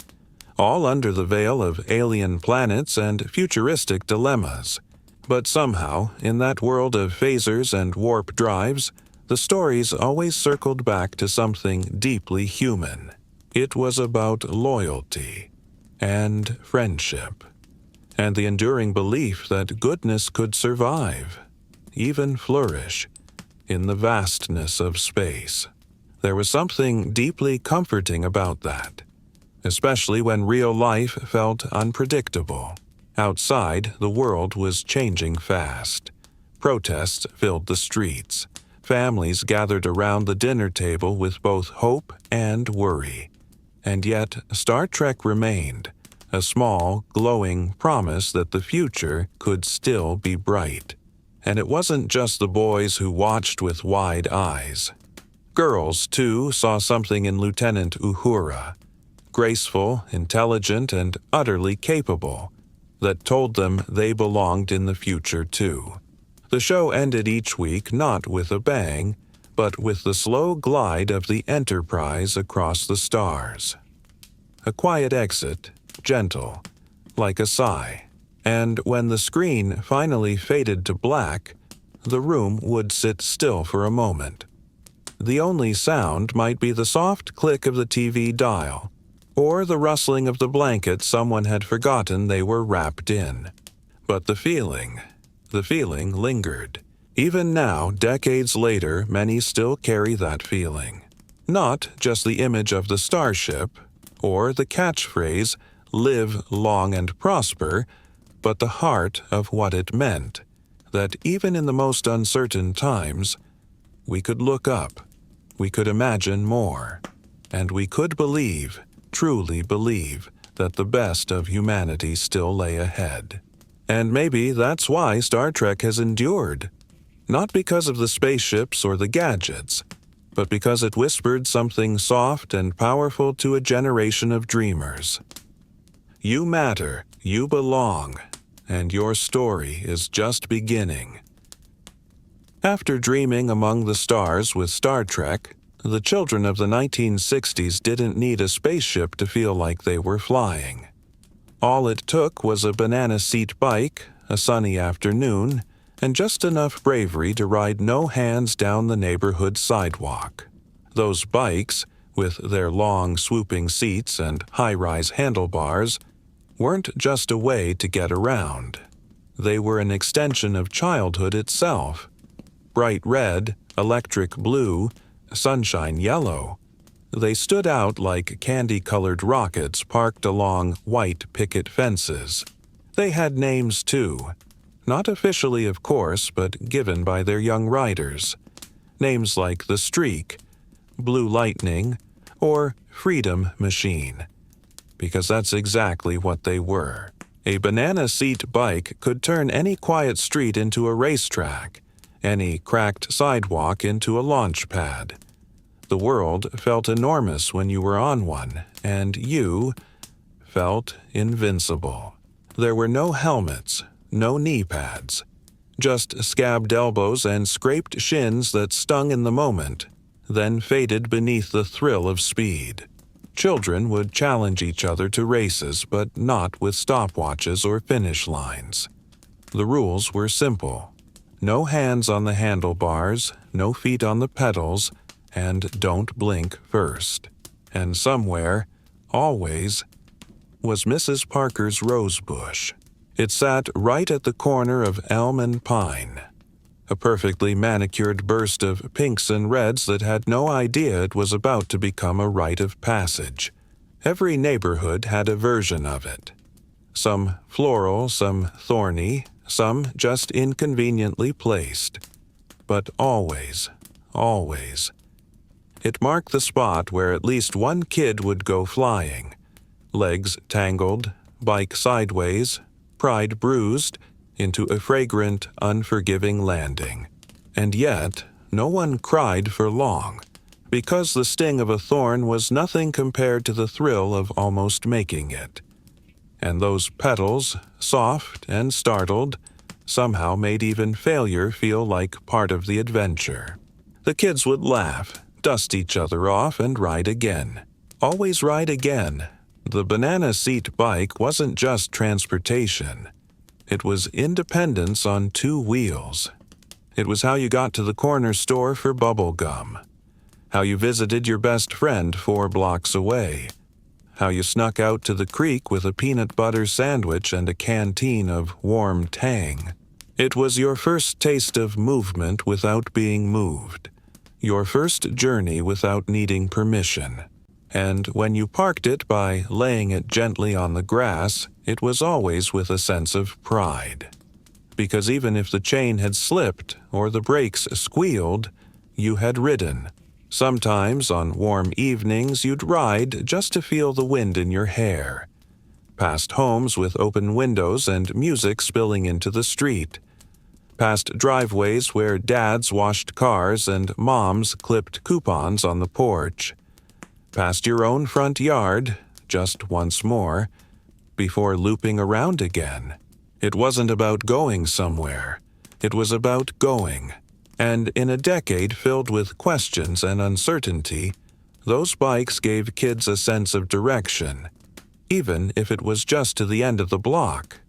[SPEAKER 1] all under the veil of alien planets and futuristic dilemmas. But somehow, in that world of phasers and warp drives, the stories always circled back to something deeply human. It was about loyalty and friendship, and the enduring belief that goodness could survive, even flourish, in the vastness of space. There was something deeply comforting about that, especially when real life felt unpredictable. Outside, the world was changing fast. Protests filled the streets. Families gathered around the dinner table with both hope and worry. And yet, Star Trek remained, a small, glowing promise that the future could still be bright. And it wasn't just the boys who watched with wide eyes. Girls, too, saw something in Lieutenant Uhura, graceful, intelligent, and utterly capable, that told them they belonged in the future, too. The show ended each week not with a bang, but with the slow glide of the Enterprise across the stars. A quiet exit, gentle, like a sigh. And when the screen finally faded to black, the room would sit still for a moment. The only sound might be the soft click of the TV dial, or the rustling of the blanket someone had forgotten they were wrapped in. But the feeling lingered. Even now, decades later, many still carry that feeling. Not just the image of the starship, or the catchphrase, "Live long and prosper," but the heart of what it meant, that even in the most uncertain times, we could look up, we could imagine more, and we could believe, truly believe, that the best of humanity still lay ahead. And maybe that's why Star Trek has endured. Not because of the spaceships or the gadgets, but because it whispered something soft and powerful to a generation of dreamers. You matter, you belong, and your story is just beginning. After dreaming among the stars with Star Trek, the children of the 1960s didn't need a spaceship to feel like they were flying. All it took was a banana seat bike, a sunny afternoon, and just enough bravery to ride no hands down the neighborhood sidewalk. Those bikes, with their long, swooping seats and high-rise handlebars, weren't just a way to get around. They were an extension of childhood itself. Bright red, electric blue, sunshine yellow, they stood out like candy-colored rockets parked along white picket fences. They had names, too. Not officially, of course, but given by their young riders. Names like the Streak, Blue Lightning, or Freedom Machine. Because that's exactly what they were. A banana seat bike could turn any quiet street into a racetrack, any cracked sidewalk into a launch pad. The world felt enormous when you were on one, and you felt invincible. There were no helmets, no knee pads, just scabbed elbows and scraped shins that stung in the moment, then faded beneath the thrill of speed. Children would challenge each other to races, but not with stopwatches or finish lines. The rules were simple. No hands on the handlebars, no feet on the pedals, and don't blink first. And somewhere, always, was Mrs. Parker's rose bush. It sat right at the corner of Elm and Pine, a perfectly manicured burst of pinks and reds that had no idea it was about to become a rite of passage. Every neighborhood had a version of it. Some floral, some thorny, some just inconveniently placed. But always, always, it marked the spot where at least one kid would go flying, legs tangled, bike sideways, pride bruised, into a fragrant, unforgiving landing. And yet, no one cried for long, because the sting of a thorn was nothing compared to the thrill of almost making it. And those petals, soft and startled, somehow made even failure feel like part of the adventure. The kids would laugh, dust each other off, and ride again. Always ride again. The banana seat bike wasn't just transportation. It was independence on two wheels. It was how you got to the corner store for bubble gum, how you visited your best friend 4 blocks away, how you snuck out to the creek with a peanut butter sandwich and a canteen of warm Tang. It was your first taste of movement without being moved, your first journey without needing permission. And when you parked it by laying it gently on the grass, it was always with a sense of pride. Because even if the chain had slipped or the brakes squealed, you had ridden. Sometimes on warm evenings you'd ride just to feel the wind in your hair. Past homes with open windows and music spilling into the street. Past driveways where dads washed cars and moms clipped coupons on the porch. Past your own front yard, just once more, before looping around again. It wasn't about going somewhere. It was about going. And in a decade filled with questions and uncertainty, those bikes gave kids a sense of direction, even if it was just to the end of the block.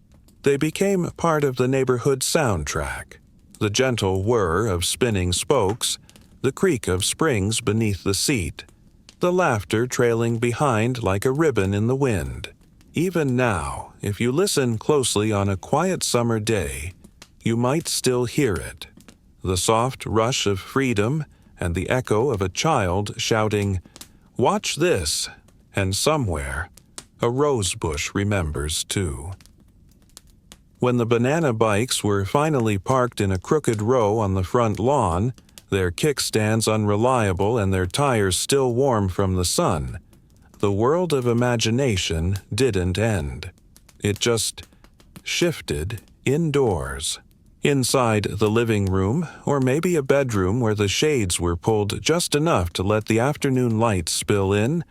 [SPEAKER 1] They became part of the neighborhood soundtrack, the gentle whir of spinning spokes, the creak of springs beneath the seat, the laughter trailing behind like a ribbon in the wind. Even now, if you listen closely on a quiet summer day, you might still hear it. The soft rush of freedom and the echo of a child shouting, "Watch this!" And somewhere, a rose bush remembers too. When the banana bikes were finally parked in a crooked row on the front lawn, their kickstands unreliable and their tires still warm from the sun, the world of imagination didn't end. It just shifted indoors. Inside the living room, or maybe a bedroom where the shades were pulled just enough to let the afternoon light spill in,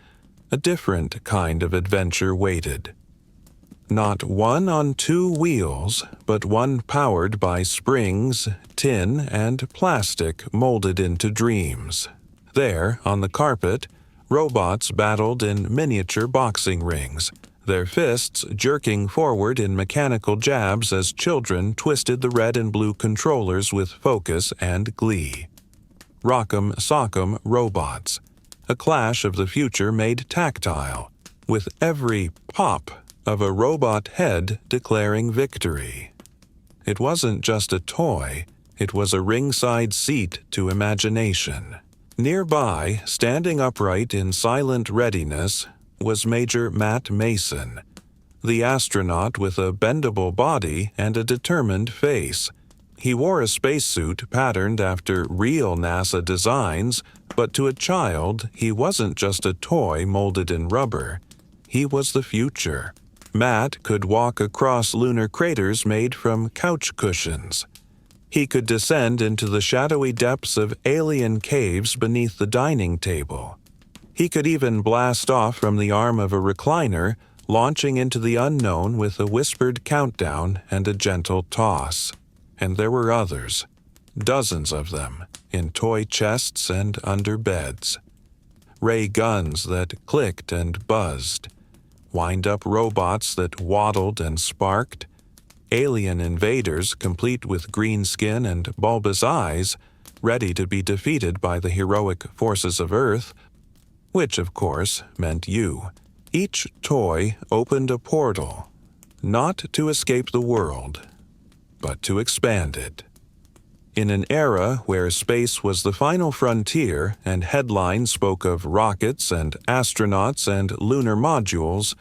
[SPEAKER 1] a different kind of adventure waited. Not one on two wheels, but one powered by springs, tin, and plastic molded into dreams. There, on the carpet, robots battled in miniature boxing rings, their fists jerking forward in mechanical jabs as children twisted the red and blue controllers with focus and glee. Rock'em Sock'em robots, a clash of the future made tactile, with every pop of a robot head declaring victory. It wasn't just a toy, it was a ringside seat to imagination. Nearby, standing upright in silent readiness, was Major Matt Mason, the astronaut with a bendable body and a determined face. He wore a spacesuit patterned after real NASA designs, but to a child, he wasn't just a toy molded in rubber. He was the future. Matt could walk across lunar craters made from couch cushions. He could descend into the shadowy depths of alien caves beneath the dining table. He could even blast off from the arm of a recliner, launching into the unknown with a whispered countdown and a gentle toss. And there were others, dozens of them, in toy chests and under beds. Ray guns that clicked and buzzed, wind-up robots that waddled and sparked, alien invaders complete with green skin and bulbous eyes, ready to be defeated by the heroic forces of Earth, which, of course, meant you. Each toy opened a portal, not to escape the world, but to expand it. In an era where space was the final frontier and headlines spoke of rockets and astronauts and lunar modules,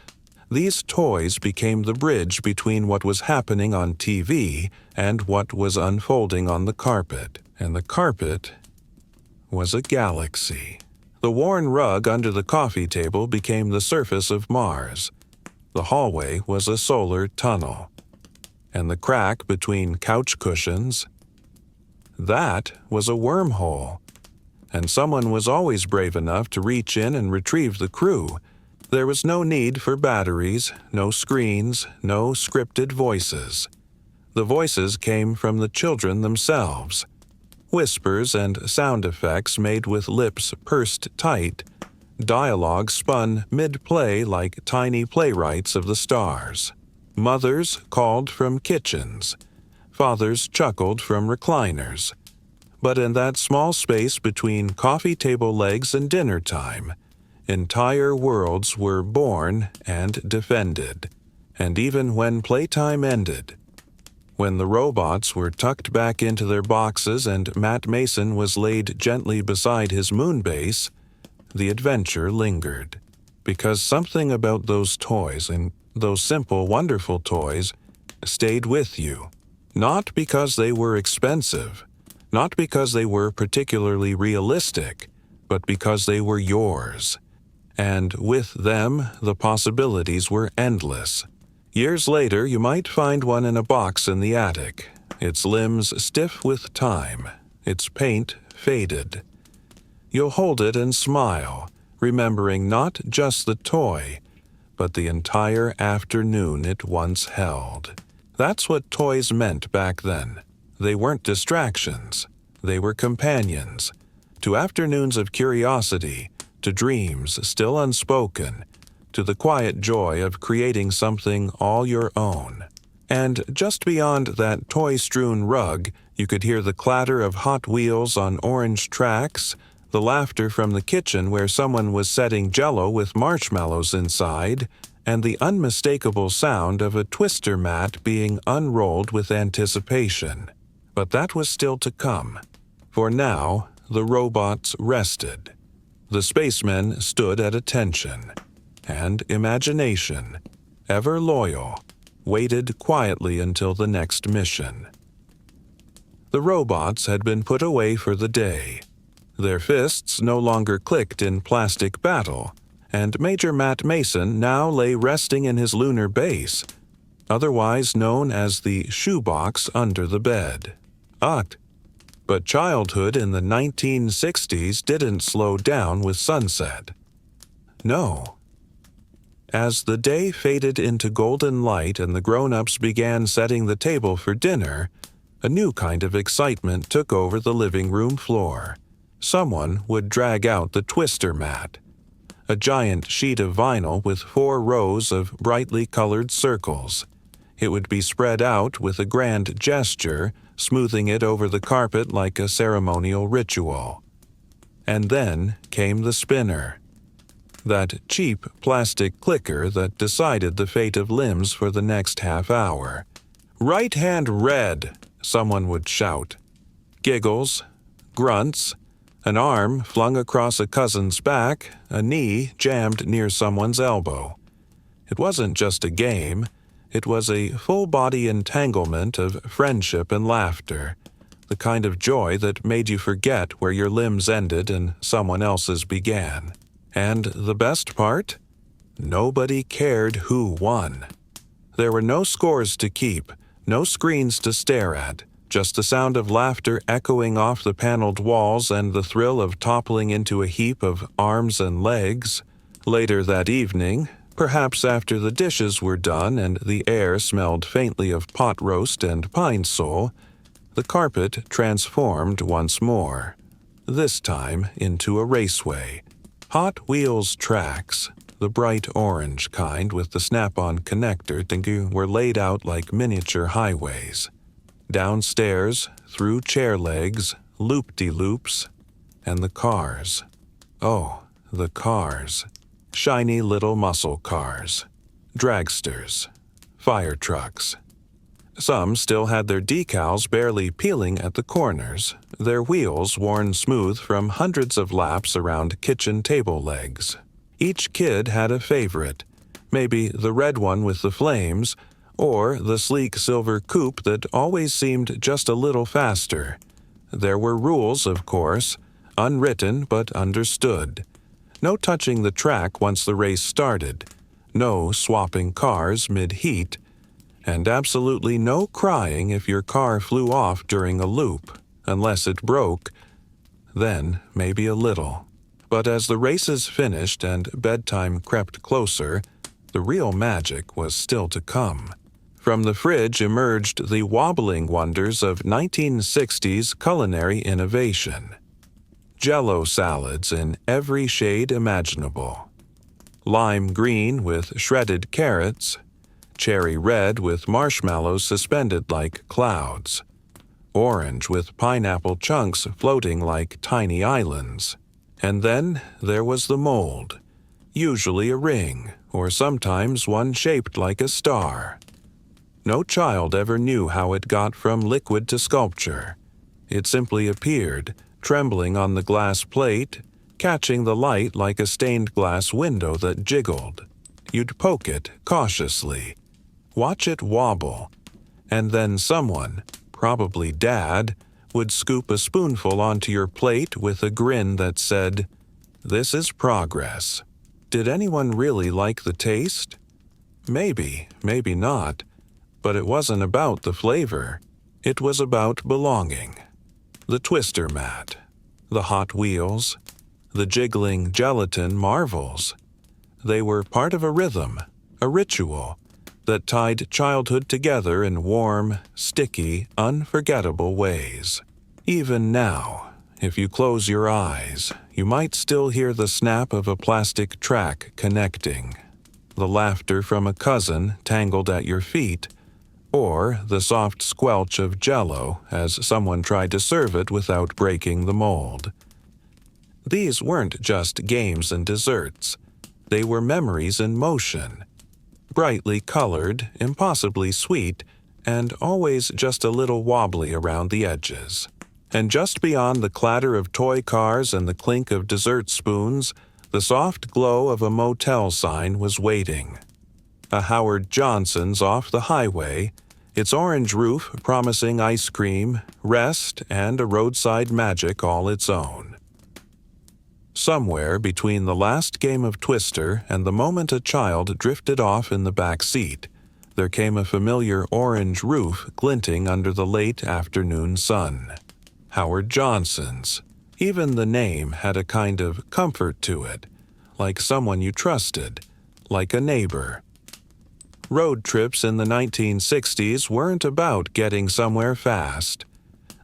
[SPEAKER 1] these toys became the bridge between what was happening on TV and what was unfolding on the carpet. And the carpet was a galaxy. The worn rug under the coffee table became the surface of Mars. The hallway was a solar tunnel. And the crack between couch cushions, that was a wormhole. And someone was always brave enough to reach in and retrieve the crew. There was no need for batteries, no screens, no scripted voices. The voices came from the children themselves. Whispers and sound effects made with lips pursed tight, dialogue spun mid-play like tiny playwrights of the stars. Mothers called from kitchens. Fathers chuckled from recliners. But in that small space between coffee table legs and dinner time, entire worlds were born and defended. And even when playtime ended, when the robots were tucked back into their boxes and Matt Mason was laid gently beside his moon base, the adventure lingered. Because something about those toys, and those simple, wonderful toys, stayed with you. Not because they were expensive, not because they were particularly realistic, but because they were yours. And with them, the possibilities were endless. Years later, you might find one in a box in the attic, its limbs stiff with time, its paint faded. You'll hold it and smile, remembering not just the toy, but the entire afternoon it once held. That's what toys meant back then. They weren't distractions. They were companions. To afternoons of curiosity, to dreams still unspoken, to the quiet joy of creating something all your own. And just beyond that toy-strewn rug, you could hear the clatter of Hot Wheels on orange tracks, the laughter from the kitchen where someone was setting Jell-O with marshmallows inside, and the unmistakable sound of a twister mat being unrolled with anticipation. But that was still to come. For now, the robots rested. The spacemen stood at attention. And imagination, ever loyal, waited quietly until the next mission. The robots had been put away for the day. Their fists no longer clicked in plastic battle, and Major Matt Mason now lay resting in his lunar base, otherwise known as the shoebox under the bed. But childhood in the 1960s didn't slow down with sunset. No. As the day faded into golden light and the grown-ups began setting the table for dinner, a new kind of excitement took over the living room floor. Someone would drag out the twister mat, a giant sheet of vinyl with 4 rows of brightly colored circles. It would be spread out with a grand gesture, smoothing it over the carpet like a ceremonial ritual. And then came the spinner, that cheap plastic clicker that decided the fate of limbs for the next half hour. "Right hand red," someone would shout. Giggles, grunts, an arm flung across a cousin's back, a knee jammed near someone's elbow. It wasn't just a game. It was a full-body entanglement of friendship and laughter, the kind of joy that made you forget where your limbs ended and someone else's began. And the best part? Nobody cared who won. There were no scores to keep, no screens to stare at, just the sound of laughter echoing off the paneled walls and the thrill of toppling into a heap of arms and legs. Later that evening, perhaps after the dishes were done and the air smelled faintly of pot roast and pine sol, the carpet transformed once more, this time into a raceway. Hot Wheels tracks, the bright orange kind with the snap-on connector, were laid out like miniature highways. Downstairs, through chair legs, loop-de-loops, and the cars. Oh, the cars. Shiny little muscle cars. Dragsters. Fire trucks. Some still had their decals barely peeling at the corners, their wheels worn smooth from hundreds of laps around kitchen table legs. Each kid had a favorite, maybe the red one with the flames, or the sleek silver coupe that always seemed just a little faster. There were rules, of course, unwritten but understood. No touching the track once the race started, no swapping cars mid-heat, and absolutely no crying if your car flew off during a loop, unless it broke, then maybe a little. But as the races finished and bedtime crept closer, the real magic was still to come. From the fridge emerged the wobbling wonders of 1960s culinary innovation. Jell-O salads in every shade imaginable. Lime green with shredded carrots, cherry red with marshmallows suspended like clouds, orange with pineapple chunks floating like tiny islands. And then there was the mold, usually a ring, or sometimes one shaped like a star. No child ever knew how it got from liquid to sculpture. It simply appeared, trembling on the glass plate, catching the light like a stained glass window that jiggled. You'd poke it cautiously, watch it wobble, and then someone, probably Dad, would scoop a spoonful onto your plate with a grin that said, "This is progress." Did anyone really like the taste? Maybe, maybe not, but it wasn't about the flavor. It was about belonging. The twister mat, the Hot Wheels, the jiggling gelatin marvels. They were part of a rhythm, a ritual, that tied childhood together in warm, sticky, unforgettable ways. Even now, if you close your eyes, you might still hear the snap of a plastic track connecting, the laughter from a cousin tangled at your feet, or the soft squelch of Jell-O as someone tried to serve it without breaking the mold. These weren't just games and desserts. They were memories in motion, brightly colored, impossibly sweet, and always just a little wobbly around the edges. And just beyond the clatter of toy cars and the clink of dessert spoons, the soft glow of a motel sign was waiting. A Howard Johnson's off the highway, its orange roof promising ice cream, rest, and a roadside magic all its own. Somewhere between the last game of Twister and the moment a child drifted off in the back seat, there came a familiar orange roof glinting under the late afternoon sun. Howard Johnson's. Even the name had a kind of comfort to it, like someone you trusted, like a neighbor. Road trips in the 1960s weren't about getting somewhere fast.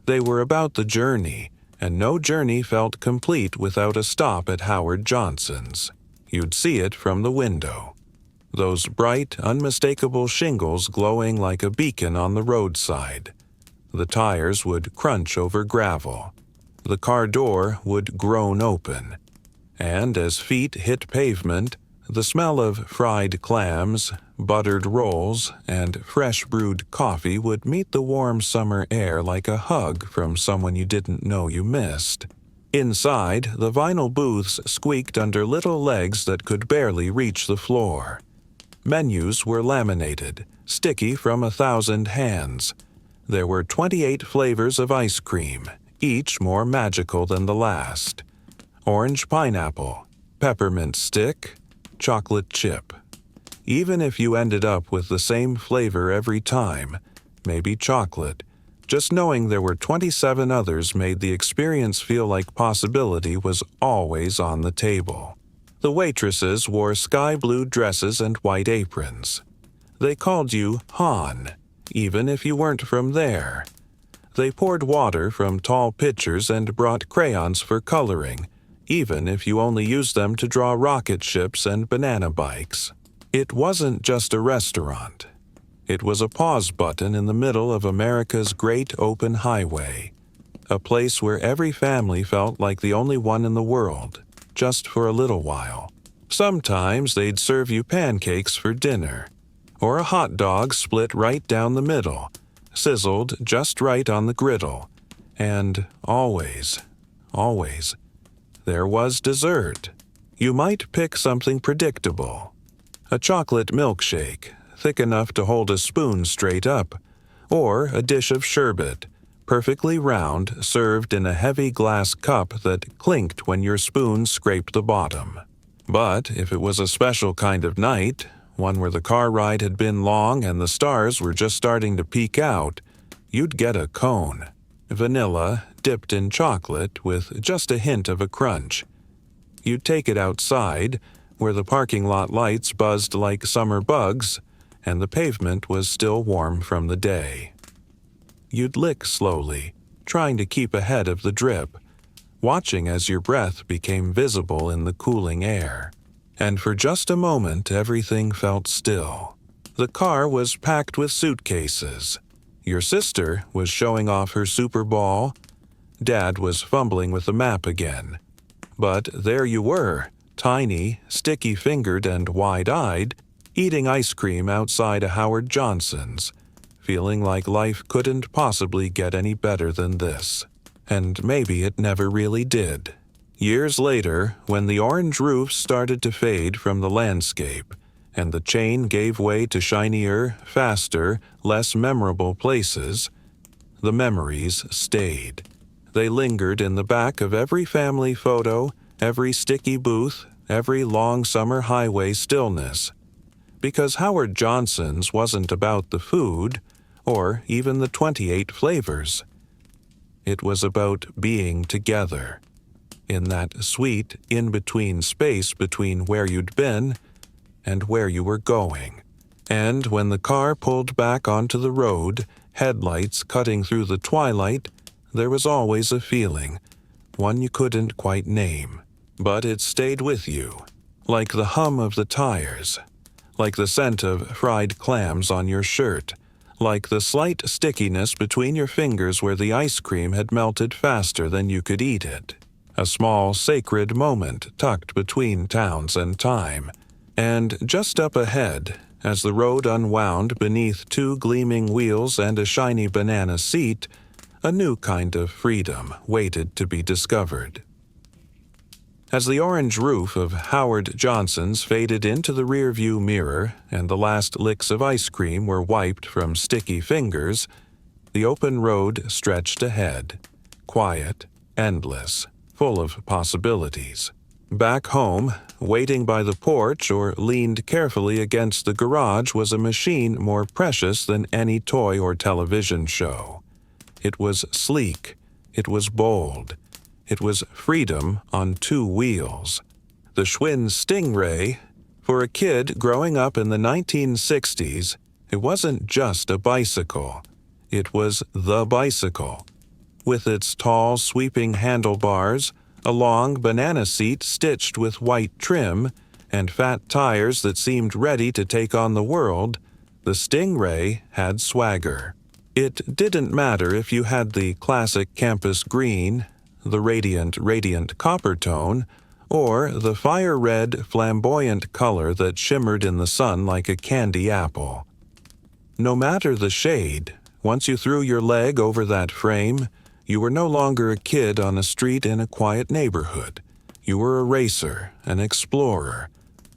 [SPEAKER 1] They were about the journey, and no journey felt complete without a stop at Howard Johnson's. You'd see it from the window. Those bright, unmistakable shingles glowing like a beacon on the roadside. The tires would crunch over gravel. The car door would groan open. And as feet hit pavement, the smell of fried clams, buttered rolls, and fresh brewed coffee would meet the warm summer air like a hug from someone you didn't know you missed. Inside, the vinyl booths squeaked under little legs that could barely reach the floor. Menus were laminated, sticky from 1,000 hands. There were 28 flavors of ice cream, each more magical than the last. Orange pineapple, peppermint stick, chocolate chip. Even if you ended up with the same flavor every time, maybe chocolate, just knowing there were 27 others made the experience feel like possibility was always on the table. The waitresses wore sky blue dresses and white aprons. They called you Han, even if you weren't from there. They poured water from tall pitchers and brought crayons for coloring, even if you only used them to draw rocket ships and banana bikes. It wasn't just a restaurant. It was a pause button in the middle of America's great open highway, a place where every family felt like the only one in the world, just for a little while. Sometimes they'd serve you pancakes for dinner, or a hot dog split right down the middle, sizzled just right on the griddle, and always, there was dessert. You might pick something predictable. A chocolate milkshake, thick enough to hold a spoon straight up, or a dish of sherbet, perfectly round, served in a heavy glass cup that clinked when your spoon scraped the bottom. But if it was a special kind of night, one where the car ride had been long and the stars were just starting to peek out, you'd get a cone. Vanilla, dipped in chocolate with just a hint of a crunch. You'd take it outside, where the parking lot lights buzzed like summer bugs, and the pavement was still warm from the day. You'd lick slowly, trying to keep ahead of the drip, watching as your breath became visible in the cooling air. And for just a moment, everything felt still. The car was packed with suitcases. Your sister was showing off her Super Ball. Dad was fumbling with the map again. But there you were, tiny, sticky-fingered and wide-eyed, eating ice cream outside a Howard Johnson's, feeling like life couldn't possibly get any better than this. And maybe it never really did. Years later, when the orange roofs started to fade from the landscape, and the chain gave way to shinier, faster, less memorable places, the memories stayed. They lingered in the back of every family photo, every sticky booth, every long summer highway stillness. Because Howard Johnson's wasn't about the food, or even the 28 flavors. It was about being together, in that sweet in-between space between where you'd been and where you were going. And when the car pulled back onto the road, headlights cutting through the twilight, there was always a feeling, one you couldn't quite name. But it stayed with you, like the hum of the tires, like the scent of fried clams on your shirt, like the slight stickiness between your fingers where the ice cream had melted faster than you could eat it. A small, sacred moment tucked between towns and time. And just up ahead, as the road unwound beneath 2 gleaming wheels and a shiny banana seat, a new kind of freedom waited to be discovered. As the orange roof of Howard Johnson's faded into the rearview mirror and the last licks of ice cream were wiped from sticky fingers, the open road stretched ahead, quiet, endless, full of possibilities. Back home, waiting by the porch or leaned carefully against the garage was a machine more precious than any toy or television show. It was sleek. It was bold. It was freedom on 2 wheels. The Schwinn Stingray, For a kid growing up in the 1960s, it wasn't just a bicycle. It was the bicycle. With its tall, sweeping handlebars, a long banana seat stitched with white trim, and fat tires that seemed ready to take on the world, the Stingray had swagger. It didn't matter if you had the classic campus green, the radiant copper tone, or the fire-red, flamboyant color that shimmered in the sun like a candy apple. No matter the shade, once you threw your leg over that frame, you were no longer a kid on a street in a quiet neighborhood. You were a racer, an explorer,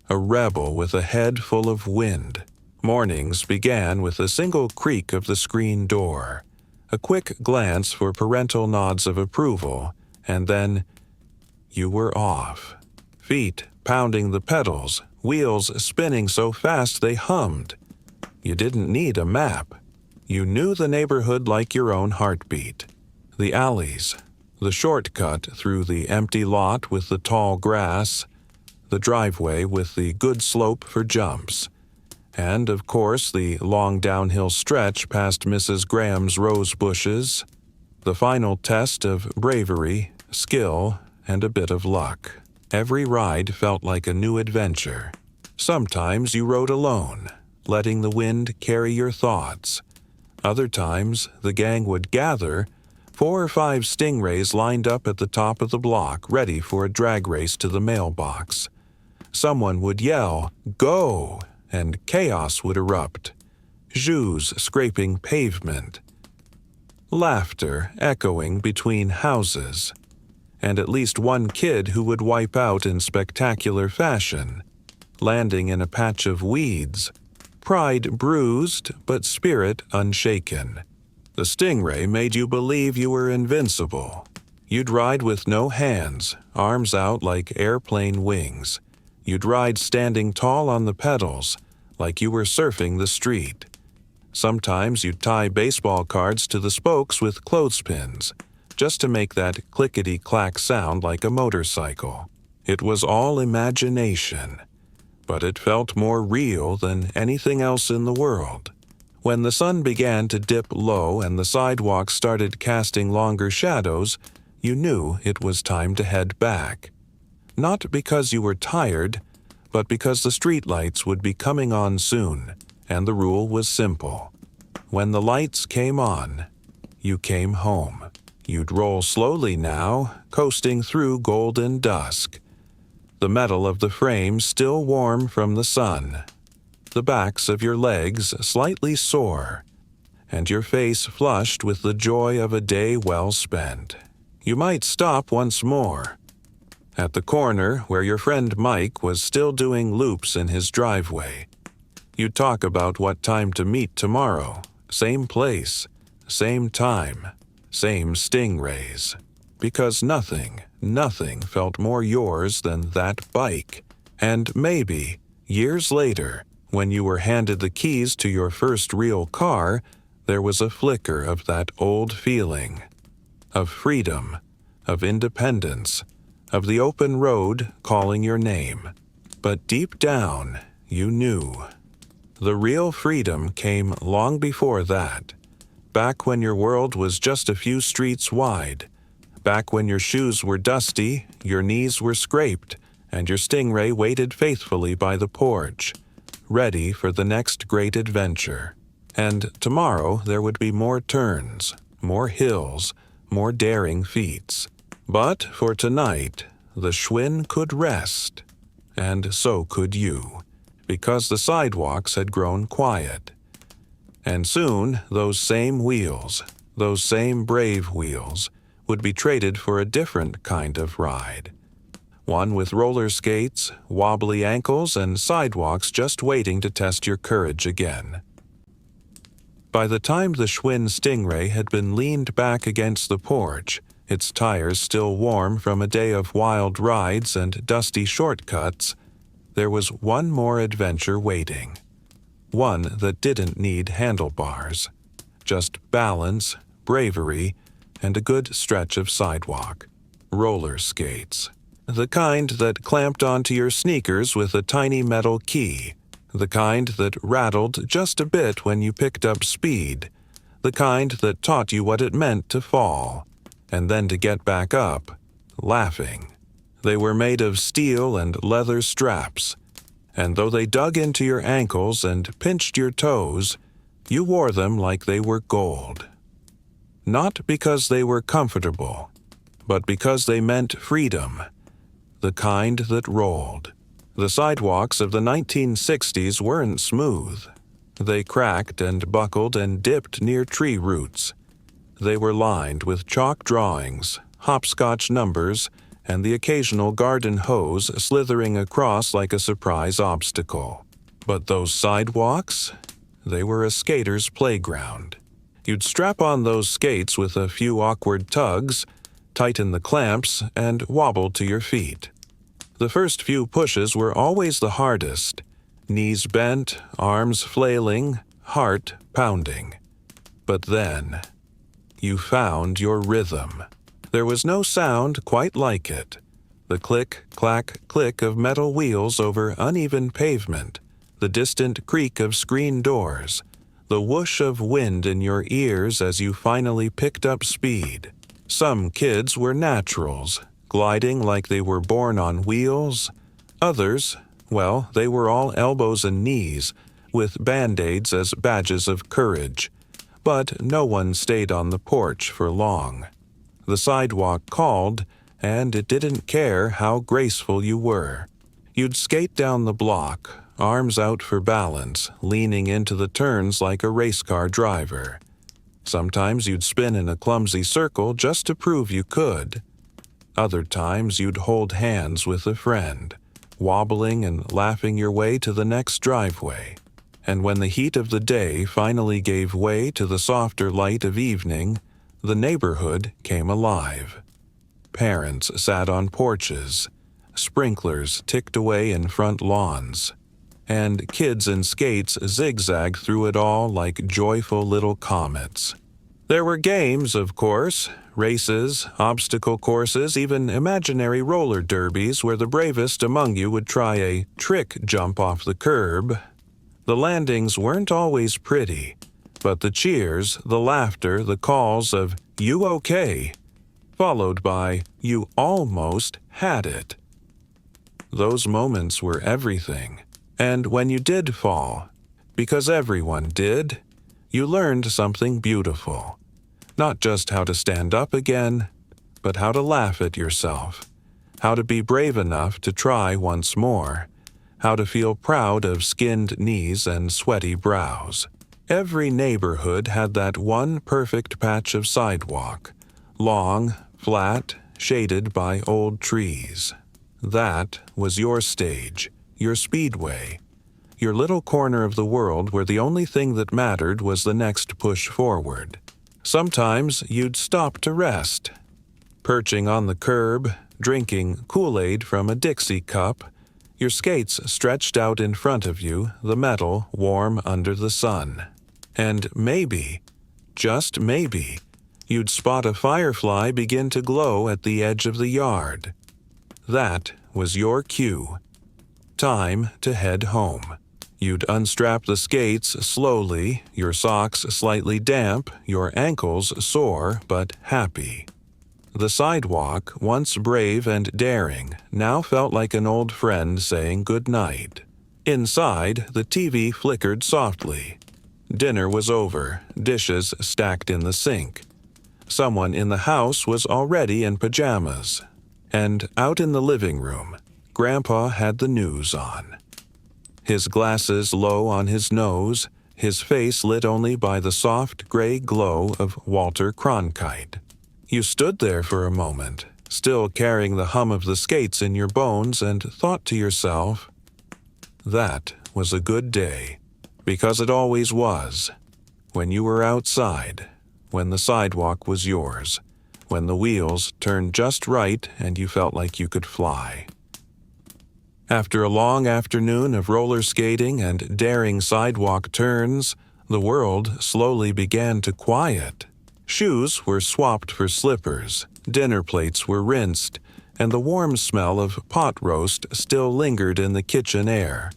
[SPEAKER 1] a rebel with a head full of wind. Mornings began with a single creak of the screen door, a quick glance for parental nods of approval, and then you were off. Feet pounding the pedals, wheels spinning so fast they hummed. You didn't need a map. You knew the neighborhood like your own heartbeat. The alleys, the shortcut through the empty lot with the tall grass, the driveway with the good slope for jumps, and, of course, the long downhill stretch past Mrs. Graham's rose bushes, the final test of bravery, skill, and a bit of luck. Every ride felt like a new adventure. Sometimes you rode alone, letting the wind carry your thoughts. Other times, the gang would gather, 4 or 5 Stingrays lined up at the top of the block, ready for a drag race to the mailbox. Someone would yell, "Go!" and chaos would erupt. Shoes scraping pavement. Laughter echoing between houses. And at least one kid who would wipe out in spectacular fashion, landing in a patch of weeds, pride bruised but spirit unshaken. The Stingray made you believe you were invincible. You'd ride with no hands, arms out like airplane wings. You'd ride standing tall on the pedals, like you were surfing the street. Sometimes you'd tie baseball cards to the spokes with clothespins, just to make that clickety-clack sound like a motorcycle. It was all imagination, but it felt more real than anything else in the world. When the sun began to dip low and the sidewalks started casting longer shadows, you knew it was time to head back. Not because you were tired, but because the streetlights would be coming on soon, and the rule was simple. When the lights came on, you came home. You'd roll slowly now, coasting through golden dusk. The metal of the frame still warm from the sun, the backs of your legs slightly sore, and your face flushed with the joy of a day well spent. You might stop once more. At the corner where your friend Mike was still doing loops in his driveway. You'd talk about what time to meet tomorrow. Same place, same time. Same Stingrays, because nothing felt more yours than that bike. And maybe, years later, when you were handed the keys to your first real car, there was a flicker of that old feeling. Of freedom, of independence, of the open road calling your name. But deep down, you knew. The real freedom came long before that. Back when your world was just a few streets wide. Back when your shoes were dusty, your knees were scraped, and your Stingray waited faithfully by the porch, ready for the next great adventure. And tomorrow there would be more turns, more hills, more daring feats. But for tonight, the Schwinn could rest, and so could you, because the sidewalks had grown quiet. And soon, those same wheels, those same brave wheels, would be traded for a different kind of ride. One with roller skates, wobbly ankles, and sidewalks just waiting to test your courage again. By the time the Schwinn Stingray had been leaned back against the porch, its tires still warm from a day of wild rides and dusty shortcuts, there was one more adventure waiting. One that didn't need handlebars. Just balance, bravery, and a good stretch of sidewalk. Roller skates. The kind that clamped onto your sneakers with a tiny metal key. The kind that rattled just a bit when you picked up speed. The kind that taught you what it meant to fall, and then to get back up, laughing. They were made of steel and leather straps, and though they dug into your ankles and pinched your toes, you wore them like they were gold. Not because they were comfortable, but because they meant freedom. The kind that rolled. The sidewalks of the 1960s weren't smooth. They cracked and buckled and dipped near tree roots. They were lined with chalk drawings, hopscotch numbers, and the occasional garden hose slithering across like a surprise obstacle. But those sidewalks? They were a skater's playground. You'd strap on those skates with a few awkward tugs, tighten the clamps, and wobble to your feet. The first few pushes were always the hardest, knees bent, arms flailing, heart pounding. But then, you found your rhythm. There was no sound quite like it. The click, clack, click of metal wheels over uneven pavement, the distant creak of screen doors, the whoosh of wind in your ears as you finally picked up speed. Some kids were naturals, gliding like they were born on wheels. Others, well, they were all elbows and knees, with Band-Aids as badges of courage. But no one stayed on the porch for long. The sidewalk called, and it didn't care how graceful you were. You'd skate down the block, arms out for balance, leaning into the turns like a race car driver. Sometimes you'd spin in a clumsy circle just to prove you could. Other times you'd hold hands with a friend, wobbling and laughing your way to the next driveway. And when the heat of the day finally gave way to the softer light of evening, the neighborhood came alive. Parents sat on porches, sprinklers ticked away in front lawns, and kids in skates zigzagged through it all like joyful little comets. There were games, of course, races, obstacle courses, even imaginary roller derbies where the bravest among you would try a trick jump off the curb. The landings weren't always pretty, but the cheers, the laughter, the calls of, "You okay?" followed by, "You almost had it." Those moments were everything. And when you did fall, because everyone did, you learned something beautiful. Not just how to stand up again, but how to laugh at yourself, how to be brave enough to try once more, how to feel proud of skinned knees and sweaty brows. Every neighborhood had that one perfect patch of sidewalk, long, flat, shaded by old trees. That was your stage, your speedway, your little corner of the world where the only thing that mattered was the next push forward. Sometimes you'd stop to rest, perching on the curb, drinking Kool-Aid from a Dixie cup, your skates stretched out in front of you, the metal warm under the sun. And maybe, just maybe, you'd spot a firefly begin to glow at the edge of the yard. That was your cue. Time to head home. You'd unstrap the skates slowly, your socks slightly damp, your ankles sore but happy. The sidewalk, once brave and daring, now felt like an old friend saying good night. Inside, the TV flickered softly. Dinner was over, dishes stacked in the sink. Someone in the house was already in pajamas. And out in the living room, Grandpa had the news on. His glasses low on his nose, his face lit only by the soft gray glow of Walter Cronkite. You stood there for a moment, still carrying the hum of the skates in your bones, and thought to yourself, that was a good day, because it always was, when you were outside, when the sidewalk was yours, when the wheels turned just right and you felt like you could fly. After a long afternoon of roller skating and daring sidewalk turns, the world slowly began to quiet. Shoes were swapped for slippers, dinner plates were rinsed, and the warm smell of pot roast still lingered in the kitchen air.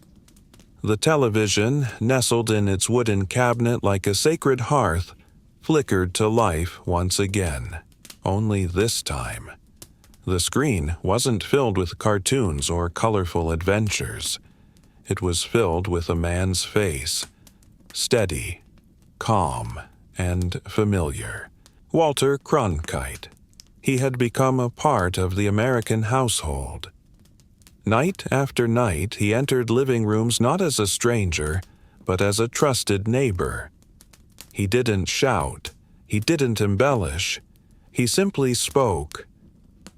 [SPEAKER 1] The television, nestled in its wooden cabinet like a sacred hearth, flickered to life once again. Only this time, the screen wasn't filled with cartoons or colorful adventures. It was filled with a man's face, steady, calm, and familiar. Walter Cronkite. He had become a part of the American household. Night after night, he entered living rooms not as a stranger, but as a trusted neighbor. He didn't shout. He didn't embellish. He simply spoke.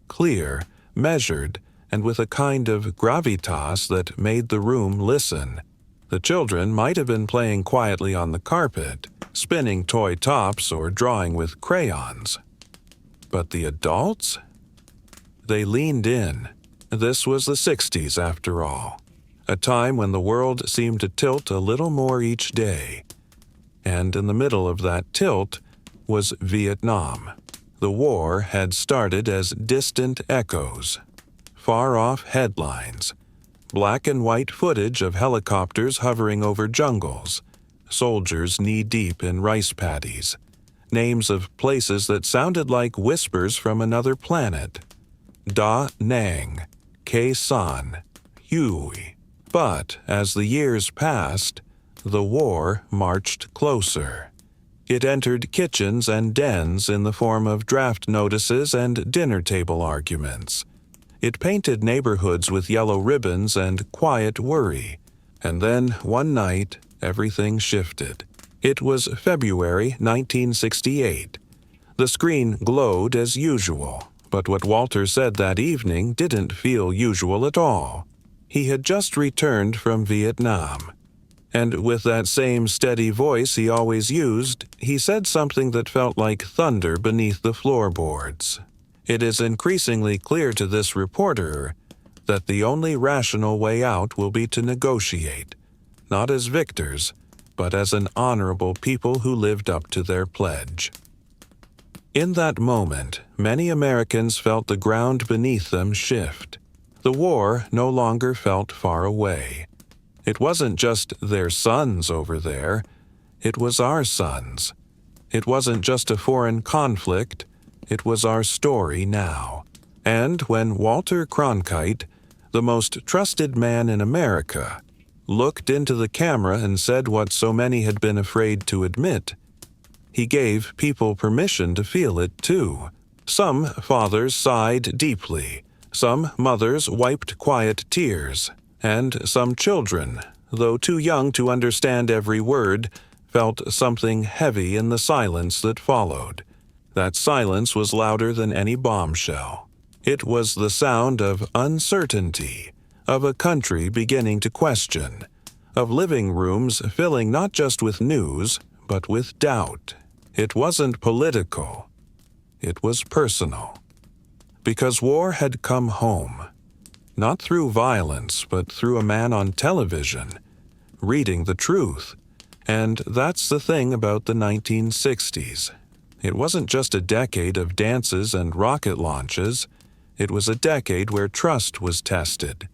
[SPEAKER 1] Clear, measured, and with a kind of gravitas that made the room listen. The children might have been playing quietly on the carpet, spinning toy tops or drawing with crayons. But the adults? They leaned in. This was the 60s, after all, a time when the world seemed to tilt a little more each day. And in the middle of that tilt was Vietnam. The war had started as distant echoes, far-off headlines, black and white footage of helicopters hovering over jungles, soldiers knee-deep in rice paddies, names of places that sounded like whispers from another planet. Da Nang, Khe San, Hue. But as the years passed, the war marched closer. It entered kitchens and dens in the form of draft notices and dinner table arguments. It painted neighborhoods with yellow ribbons and quiet worry. And then, one night, everything shifted. It was February 1968. The screen glowed as usual, but what Walter said that evening didn't feel usual at all. He had just returned from Vietnam. And with that same steady voice he always used, he said something that felt like thunder beneath the floorboards. It is increasingly clear to this reporter that the only rational way out will be to negotiate, not as victors, but as an honorable people who lived up to their pledge. In that moment, many Americans felt the ground beneath them shift. The war no longer felt far away. It wasn't just their sons over there, it was our sons. It wasn't just a foreign conflict, it was our story now. And when Walter Cronkite, the most trusted man in America, looked into the camera and said what so many had been afraid to admit, he gave people permission to feel it too. Some fathers sighed deeply, some mothers wiped quiet tears, and some children, though too young to understand every word, felt something heavy in the silence that followed. That silence was louder than any bombshell. It was the sound of uncertainty, of a country beginning to question, of living rooms filling not just with news, but with doubt. It wasn't political. It was personal. Because war had come home. Not through violence, but through a man on television, reading the truth. And that's the thing about the 1960s. It wasn't just a decade of dances and rocket launches. It was a decade where trust was tested,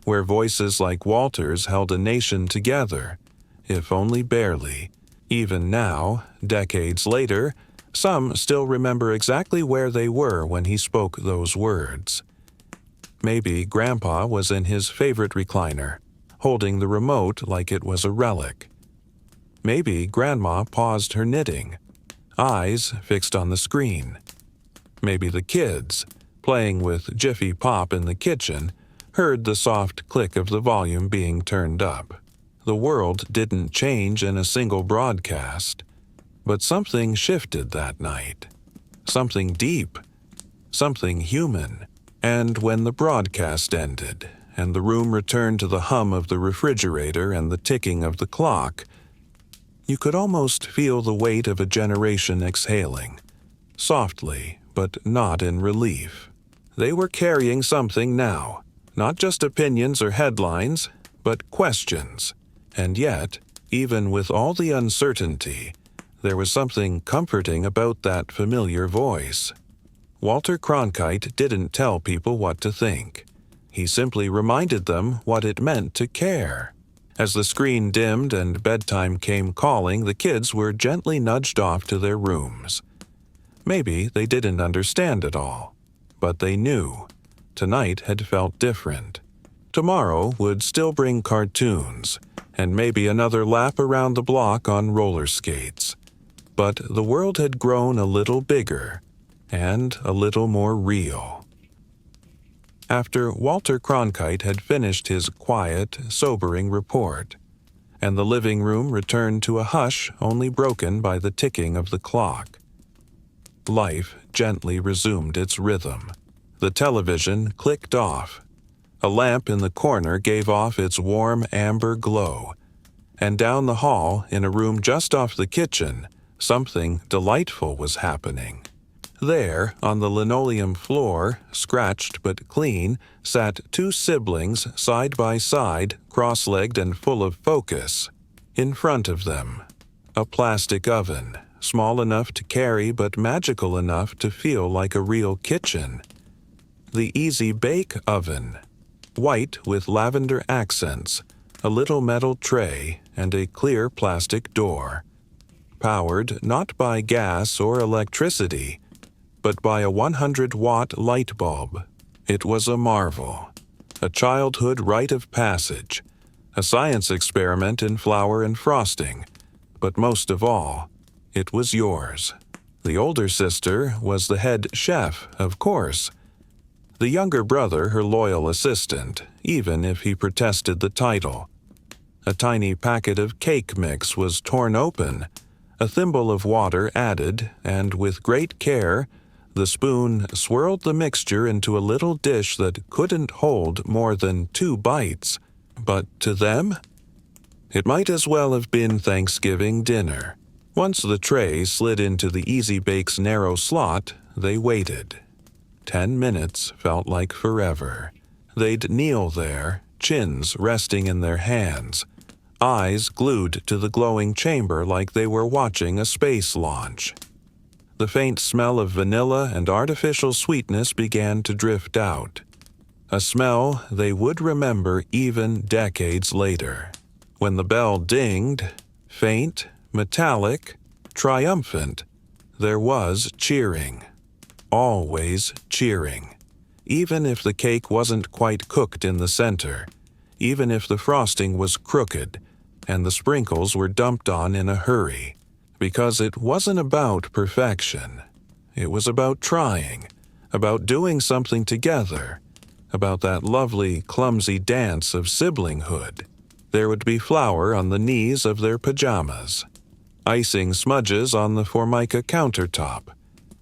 [SPEAKER 1] where voices like Walter's held a nation together, if only barely. Even now, decades later, some still remember exactly where they were when he spoke those words. Maybe Grandpa was in his favorite recliner, holding the remote like it was a relic. Maybe Grandma paused her knitting, eyes fixed on the screen. Maybe the kids, playing with Jiffy Pop in the kitchen, heard the soft click of the volume being turned up. The world didn't change in a single broadcast, but something shifted that night. Something deep, something human. And when the broadcast ended, and the room returned to the hum of the refrigerator and the ticking of the clock, you could almost feel the weight of a generation exhaling, softly, but not in relief. They were carrying something now, not just opinions or headlines, but questions. And yet, even with all the uncertainty, there was something comforting about that familiar voice. Walter Cronkite didn't tell people what to think. He simply reminded them what it meant to care. As the screen dimmed and bedtime came calling, the kids were gently nudged off to their rooms. Maybe they didn't understand it all, but they knew. Tonight had felt different. Tomorrow would still bring cartoons, and maybe another lap around the block on roller skates. But the world had grown a little bigger, and a little more real. After Walter Cronkite had finished his quiet, sobering report, and the living room returned to a hush only broken by the ticking of the clock, life gently resumed its rhythm. The television clicked off. A lamp in the corner gave off its warm amber glow, and down the hall, in a room just off the kitchen, something delightful was happening. There, on the linoleum floor, scratched but clean, sat two siblings side by side, cross-legged and full of focus. In front of them, a plastic oven, small enough to carry but magical enough to feel like a real kitchen. The Easy Bake Oven, white with lavender accents, a little metal tray, and a clear plastic door. Powered not by gas or electricity, but by a 100-watt light bulb. It was a marvel, a childhood rite of passage, a science experiment in flour and frosting, but most of all, it was yours. The older sister was the head chef, of course. The younger brother her loyal assistant, even if he protested the title. A tiny packet of cake mix was torn open, a thimble of water added, and with great care, the spoon swirled the mixture into a little dish that couldn't hold more than 2 bites. But to them, it might as well have been Thanksgiving dinner. Once the tray slid into the Easy Bake's narrow slot, they waited. 10 minutes felt like forever. They'd kneel there, chins resting in their hands, eyes glued to the glowing chamber like they were watching a space launch. The faint smell of vanilla and artificial sweetness began to drift out, a smell they would remember even decades later. When the bell dinged, faint, metallic, triumphant, there was cheering. Always cheering. Even if the cake wasn't quite cooked in the center, even if the frosting was crooked, and the sprinkles were dumped on in a hurry. Because it wasn't about perfection. It was about trying, about doing something together, about that lovely, clumsy dance of siblinghood. There would be flour on the knees of their pajamas, icing smudges on the Formica countertop,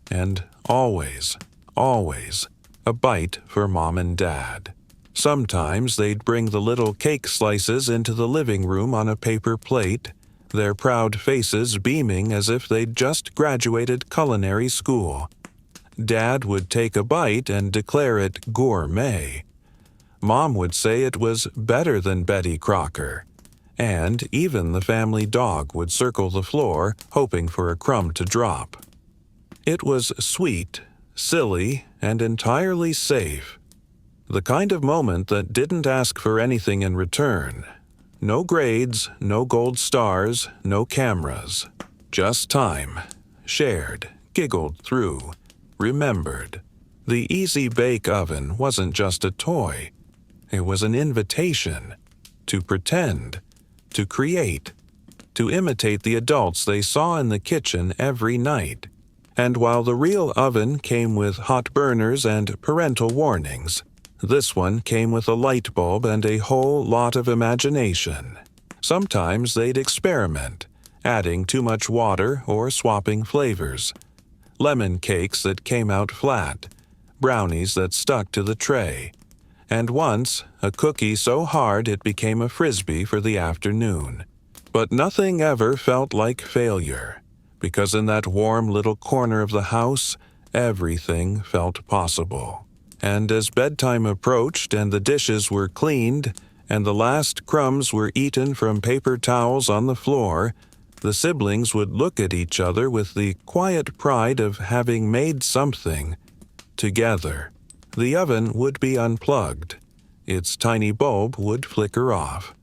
[SPEAKER 1] and always, always, a bite for Mom and Dad. Sometimes they'd bring the little cake slices into the living room on a paper plate, their proud faces beaming as if they'd just graduated culinary school. Dad would take a bite and declare it gourmet. Mom would say it was better than Betty Crocker, and even the family dog would circle the floor, hoping for a crumb to drop. It was sweet, silly, and entirely safe. The kind of moment that didn't ask for anything in return. No grades, no gold stars, no cameras. Just time. Shared, giggled through, remembered. The Easy Bake Oven wasn't just a toy. It was an invitation to pretend, to create, to imitate the adults they saw in the kitchen every night. And while the real oven came with hot burners and parental warnings, this one came with a light bulb and a whole lot of imagination. Sometimes they'd experiment, adding too much water or swapping flavors. Lemon cakes that came out flat, brownies that stuck to the tray, and once a cookie so hard it became a frisbee for the afternoon. But nothing ever felt like failure, because in that warm little corner of the house, everything felt possible. And as bedtime approached and the dishes were cleaned, and the last crumbs were eaten from paper towels on the floor, the siblings would look at each other with the quiet pride of having made something, together. The oven would be unplugged. Its tiny bulb would flicker off.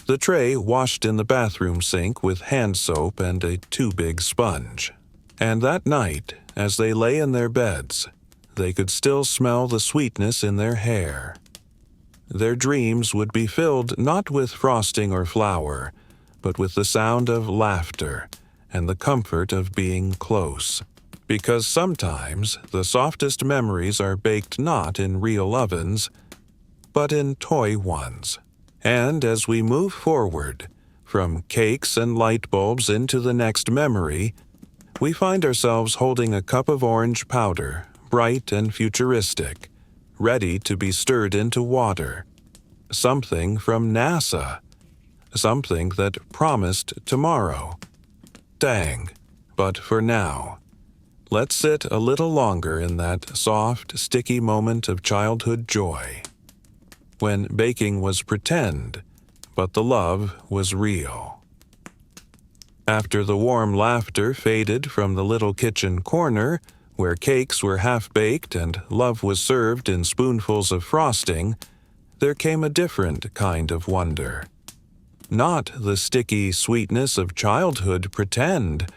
[SPEAKER 1] The tray washed in the bathroom sink with hand soap and a too-big sponge. And that night, as they lay in their beds, they could still smell the sweetness in their hair. Their dreams would be filled not with frosting or flour, but with the sound of laughter and the comfort of being close. Because sometimes the softest memories are baked not in real ovens, but in toy ones. And as we move forward, from cakes and light bulbs into the next memory, we find ourselves holding a cup of orange powder, bright and futuristic, ready to be stirred into water. Something from NASA. Something that promised tomorrow. Tang. But for now, let's sit a little longer in that soft, sticky moment of childhood joy, when baking was pretend, but the love was real. After the warm laughter faded from the little kitchen corner, where cakes were half-baked and love was served in spoonfuls of frosting, there came a different kind of wonder. Not the sticky sweetness of childhood pretend,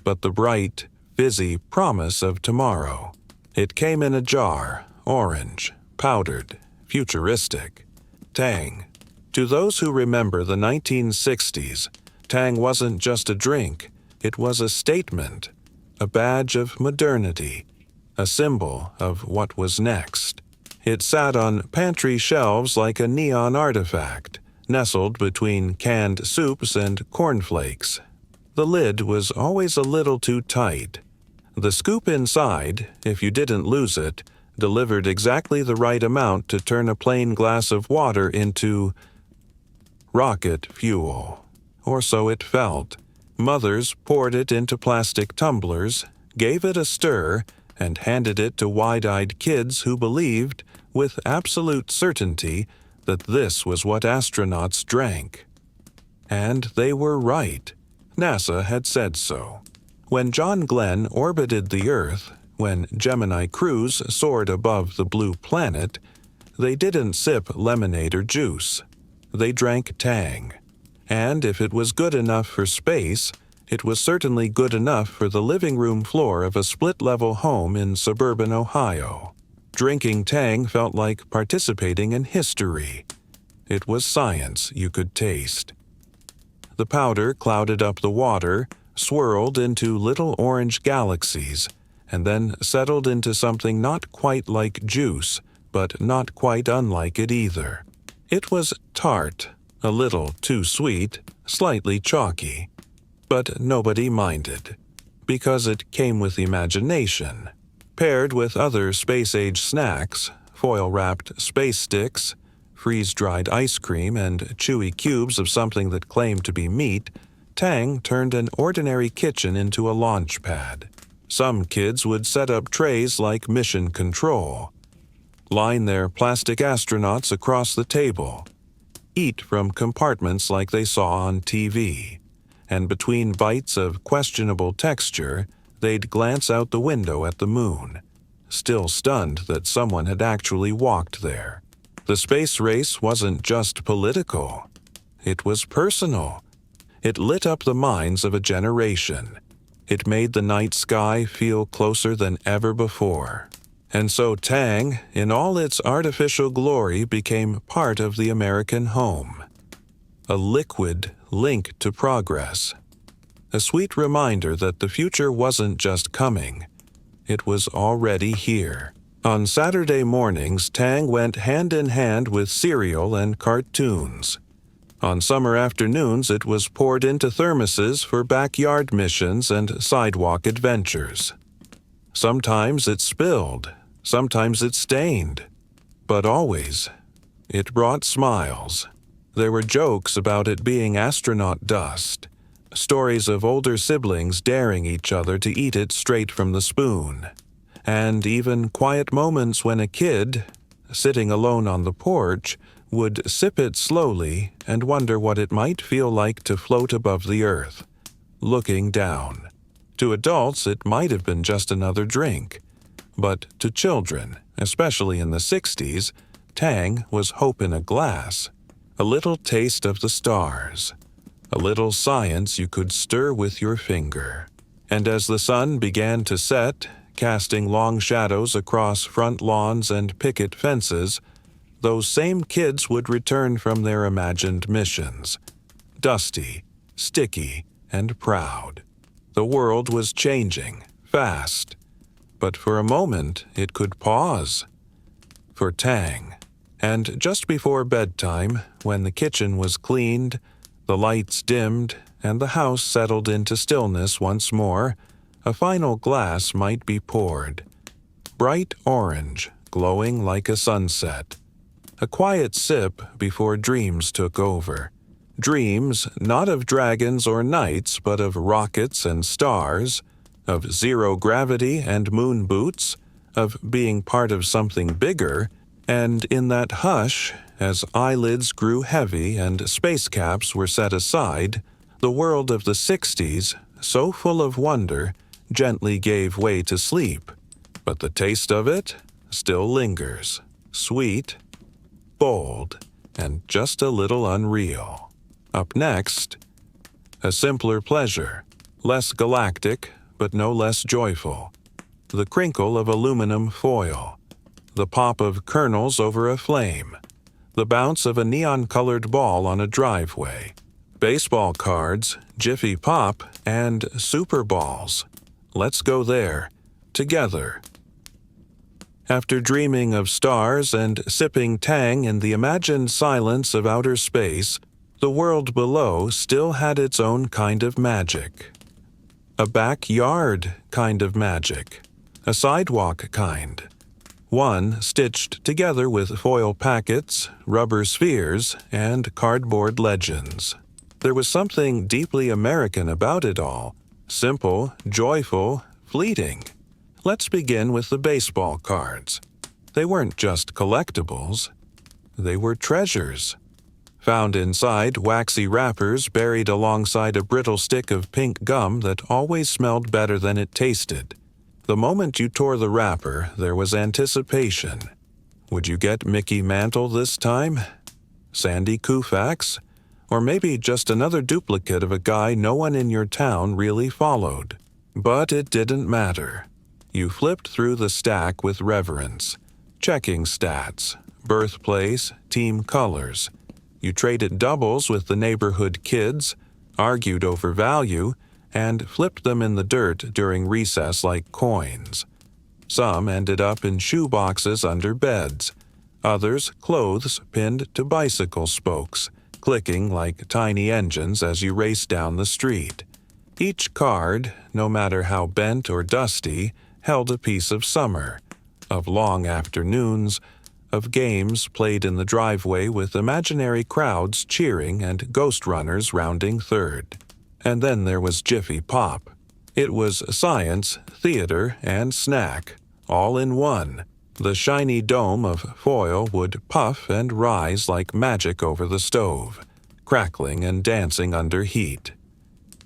[SPEAKER 1] but the bright, fizzy promise of tomorrow. It came in a jar, orange, powdered, futuristic. Tang. To those who remember the 1960s, Tang wasn't just a drink, it was a statement, a badge of modernity, a symbol of what was next. It sat on pantry shelves like a neon artifact, nestled between canned soups and cornflakes. The lid was always a little too tight. The scoop inside, if you didn't lose it, delivered exactly the right amount to turn a plain glass of water into rocket fuel. Or so it felt. Mothers poured it into plastic tumblers, gave it a stir, and handed it to wide-eyed kids who believed, with absolute certainty, that this was what astronauts drank. And they were right. NASA had said so. When John Glenn orbited the Earth, when Gemini crews soared above the blue planet, they didn't sip lemonade or juice. They drank Tang. And if it was good enough for space, it was certainly good enough for the living room floor of a split-level home in suburban Ohio. Drinking Tang felt like participating in history. It was science you could taste. The powder clouded up the water, swirled into little orange galaxies, and then settled into something not quite like juice, but not quite unlike it either. It was tart, a little too sweet, slightly chalky. But nobody minded, because it came with imagination. Paired with other space-age snacks, foil-wrapped space sticks, freeze-dried ice cream, and chewy cubes of something that claimed to be meat, Tang turned an ordinary kitchen into a launch pad. Some kids would set up trays like mission control, line their plastic astronauts across the table, eat from compartments like they saw on TV, and between bites of questionable texture, they'd glance out the window at the moon, still stunned that someone had actually walked there. The space race wasn't just political. It was personal. It lit up the minds of a generation. It made the night sky feel closer than ever before. And so Tang, in all its artificial glory, became part of the American home. A liquid link to progress. A sweet reminder that the future wasn't just coming. It was already here. On Saturday mornings, Tang went hand in hand with cereal and cartoons. On summer afternoons, it was poured into thermoses for backyard missions and sidewalk adventures. Sometimes it spilled, sometimes it stained, but always, it brought smiles. There were jokes about it being astronaut dust, stories of older siblings daring each other to eat it straight from the spoon, and even quiet moments when a kid, sitting alone on the porch, would sip it slowly and wonder what it might feel like to float above the earth, looking down. To adults, it might have been just another drink, But to children, especially in the 60s, Tang was hope in a glass, a little taste of the stars, a little science you could stir with your finger. And as the sun began to set, casting long shadows across front lawns and picket fences, those same kids would return from their imagined missions, dusty, sticky, and proud. The world was changing, fast, but for a moment it could pause. For Tang. And just before bedtime, when the kitchen was cleaned, the lights dimmed, and the house settled into stillness once more, a final glass might be poured. Bright orange, glowing like a sunset. A quiet sip before dreams took over. Dreams not of dragons or knights, but of rockets and stars, of zero gravity and moon boots, of being part of something bigger, and in that hush, as eyelids grew heavy and space caps were set aside, the world of the 60s, so full of wonder, gently gave way to sleep. But the taste of it still lingers, sweet, bold, and just a little unreal. Up next, a simpler pleasure, less galactic, but no less joyful. The crinkle of aluminum foil, the pop of kernels over a flame, the bounce of a neon-colored ball on a driveway, baseball cards, Jiffy Pop, and Super Balls. Let's go there, together. After dreaming of stars and sipping Tang in the imagined silence of outer space, the world below still had its own kind of magic. A backyard kind of magic. A sidewalk kind. One stitched together with foil packets, rubber spheres, and cardboard legends. There was something deeply American about it all. Simple, joyful, fleeting. Let's begin with the baseball cards. They weren't just collectibles. They were treasures. Found inside waxy wrappers buried alongside a brittle stick of pink gum that always smelled better than it tasted. The moment you tore the wrapper, there was anticipation. Would you get Mickey Mantle this time? Sandy Koufax? Or maybe just another duplicate of a guy no one in your town really followed. But it didn't matter. You flipped through the stack with reverence, checking stats, birthplace, team colors. You traded doubles with the neighborhood kids, argued over value, and flipped them in the dirt during recess like coins. Some ended up in shoe boxes under beds, others clothes pinned to bicycle spokes, clicking like tiny engines as you raced down the street. Each card, no matter how bent or dusty, held a piece of summer, of long afternoons, of games played in the driveway with imaginary crowds cheering and ghost runners rounding third. And then there was Jiffy Pop. It was science, theater, and snack, all in one. The shiny dome of foil would puff and rise like magic over the stove, crackling and dancing under heat.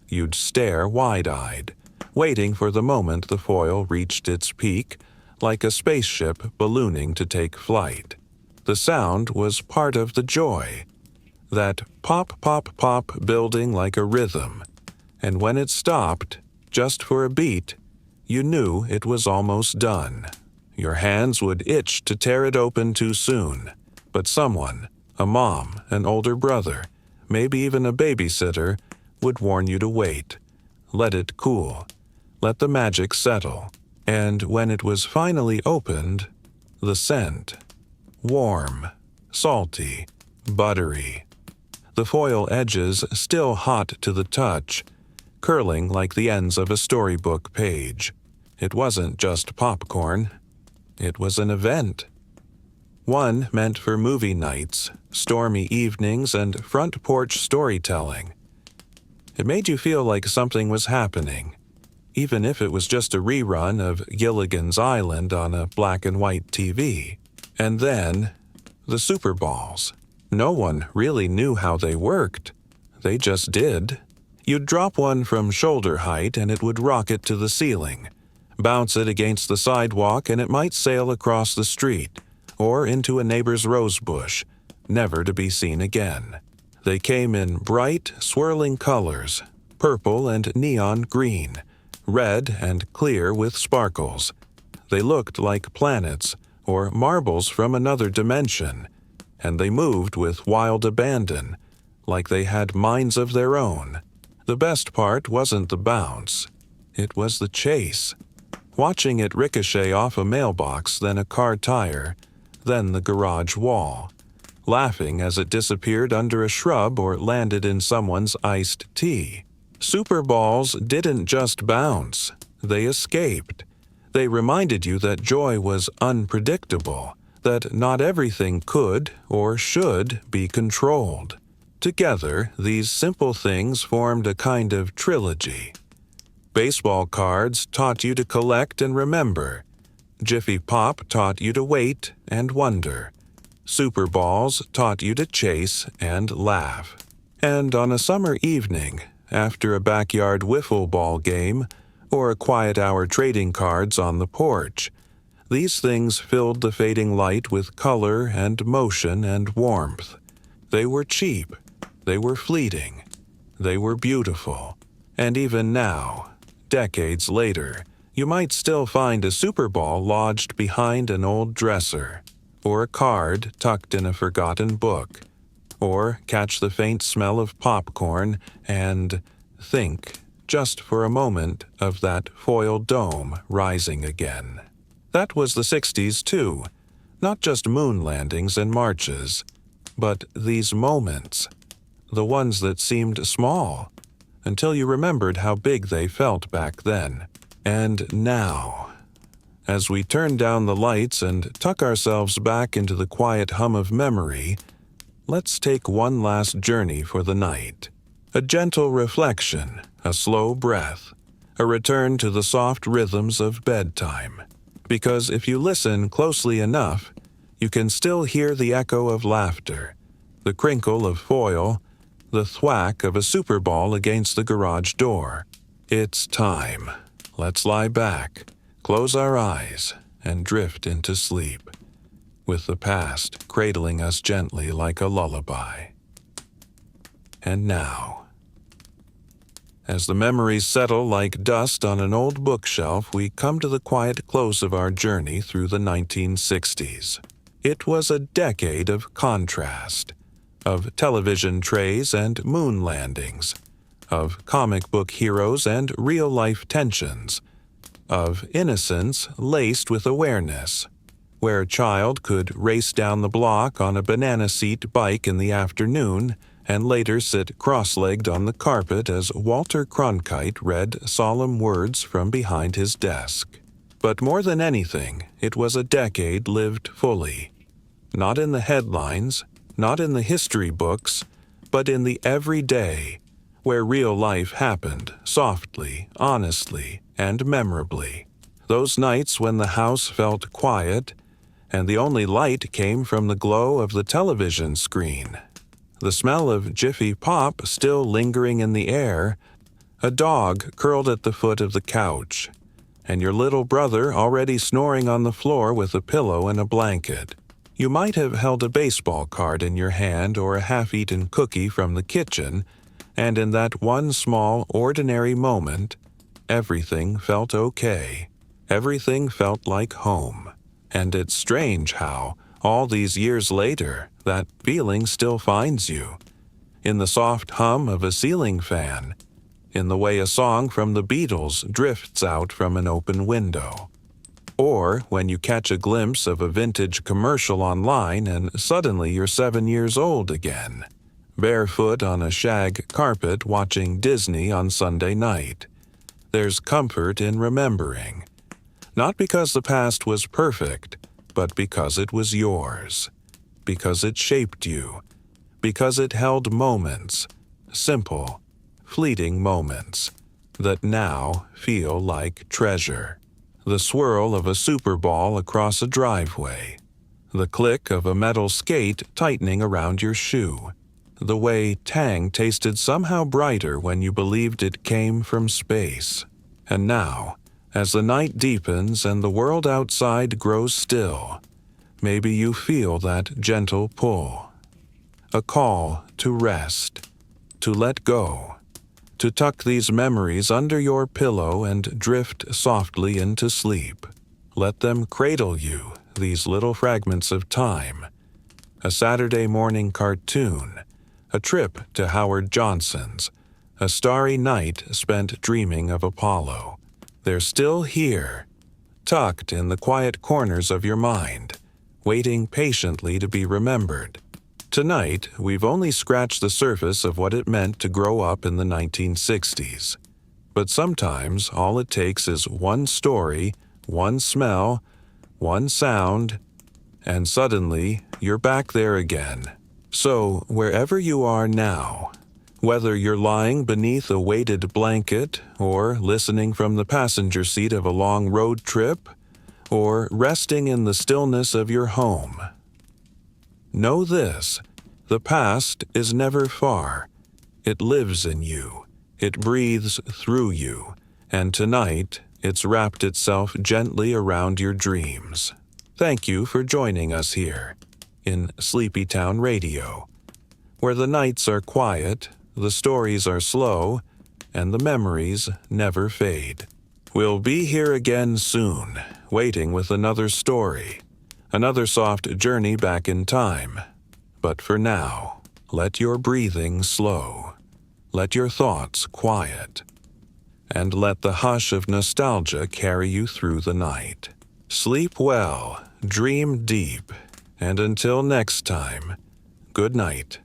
[SPEAKER 1] You'd stare wide-eyed, waiting for the moment the foil reached its peak, like a spaceship ballooning to take flight. The sound was part of the joy. That pop, pop, pop building like a rhythm. And when it stopped, just for a beat, you knew it was almost done. Your hands would itch to tear it open too soon. But someone, a mom, an older brother, maybe even a babysitter, would warn you to wait. Let it cool. Let the magic settle. And when it was finally opened, the scent. Warm, salty, buttery. The foil edges still hot to the touch, curling like the ends of a storybook page. It wasn't just popcorn. It was an event. One meant for movie nights, stormy evenings, and front porch storytelling. It made you feel like something was happening, even if it was just a rerun of Gilligan's Island on a black and white TV. And then, the Super Balls. No one really knew how they worked. They just did. You'd drop one from shoulder height and it would rocket to the ceiling, Bounce it against the sidewalk and it might sail across the street or into a neighbor's rose bush, never to be seen again. They came in bright, swirling colors, purple and neon green, red and clear with sparkles. They looked like planets or marbles from another dimension, and they moved with wild abandon, like they had minds of their own. The best part wasn't the bounce. It was the chase. Watching it ricochet off a mailbox, then a car tire, then the garage wall. Laughing as it disappeared under a shrub or landed in someone's iced tea. Super balls didn't just bounce. They escaped. They reminded you that joy was unpredictable, that not everything could or should be controlled. Together, these simple things formed a kind of trilogy. Baseball cards taught you to collect and remember. Jiffy Pop taught you to wait and wonder. Super balls taught you to chase and laugh. And on a summer evening, after a backyard wiffle ball game or a quiet hour trading cards on the porch, these things filled the fading light with color and motion and warmth. They were cheap. They were fleeting. They were beautiful. And even now, decades later, you might still find a super ball lodged behind an old dresser, or a card tucked in a forgotten book, or catch the faint smell of popcorn and think, just for a moment, of that foil dome rising again. That was the 60s too, not just moon landings and marches, but these moments, the ones that seemed small, until you remembered how big they felt back then. And now, as we turn down the lights and tuck ourselves back into the quiet hum of memory, let's take one last journey for the night. A gentle reflection, a slow breath, a return to the soft rhythms of bedtime. Because if you listen closely enough, you can still hear the echo of laughter, the crinkle of foil, the thwack of a super ball against the garage door. It's time. Let's lie back, close our eyes, and drift into sleep, with the past cradling us gently like a lullaby. And now, as the memories settle like dust on an old bookshelf, we come to the quiet close of our journey through the 1960s. It was a decade of contrast, of television trays and moon landings, of comic book heroes and real-life tensions, of innocence laced with awareness, where a child could race down the block on a banana seat bike in the afternoon and later sit cross-legged on the carpet as Walter Cronkite read solemn words from behind his desk. But more than anything, it was a decade lived fully. Not in the headlines, not in the history books, but in the everyday, where real life happened softly, honestly, and memorably. Those nights when the house felt quiet, and the only light came from the glow of the television screen. The smell of Jiffy Pop still lingering in the air, a dog curled at the foot of the couch, and your little brother already snoring on the floor with a pillow and a blanket. You might have held a baseball card in your hand or a half-eaten cookie from the kitchen, and in that one small, ordinary moment, everything felt okay. Everything felt like home. And it's strange how, all these years later, that feeling still finds you. In the soft hum of a ceiling fan, in the way a song from the Beatles drifts out from an open window. Or when you catch a glimpse of a vintage commercial online and suddenly you're 7 years old again, barefoot on a shag carpet watching Disney on Sunday night. There's comfort in remembering. Not because the past was perfect, but because it was yours. Because it shaped you. Because it held moments, simple, fleeting moments, that now feel like treasure. The swirl of a super ball across a driveway. The click of a metal skate tightening around your shoe. The way Tang tasted somehow brighter when you believed it came from space. And now, As the night deepens and the world outside grows still, maybe you feel that gentle pull. A call to rest, to let go, to tuck these memories under your pillow and drift softly into sleep. Let them cradle you, these little fragments of time. A Saturday morning cartoon, a trip to Howard Johnson's, a starry night spent dreaming of Apollo. They're still here, tucked in the quiet corners of your mind, waiting patiently to be remembered. Tonight, we've only scratched the surface of what it meant to grow up in the 1960s. But sometimes all it takes is one story, one smell, one sound, and suddenly you're back there again. So, wherever you are now, whether you're lying beneath a weighted blanket or listening from the passenger seat of a long road trip or resting in the stillness of your home, know this: the past is never far. It lives in you. It breathes through you. And tonight, it's wrapped itself gently around your dreams. Thank you for joining us here in Sleepytown Radio, where the nights are quiet, the stories are slow, and the memories never fade. We'll be here again soon, waiting with another story, another soft journey back in time. But for now, let your breathing slow, let your thoughts quiet, and let the hush of nostalgia carry you through the night. Sleep well, dream deep, and until next time, good night.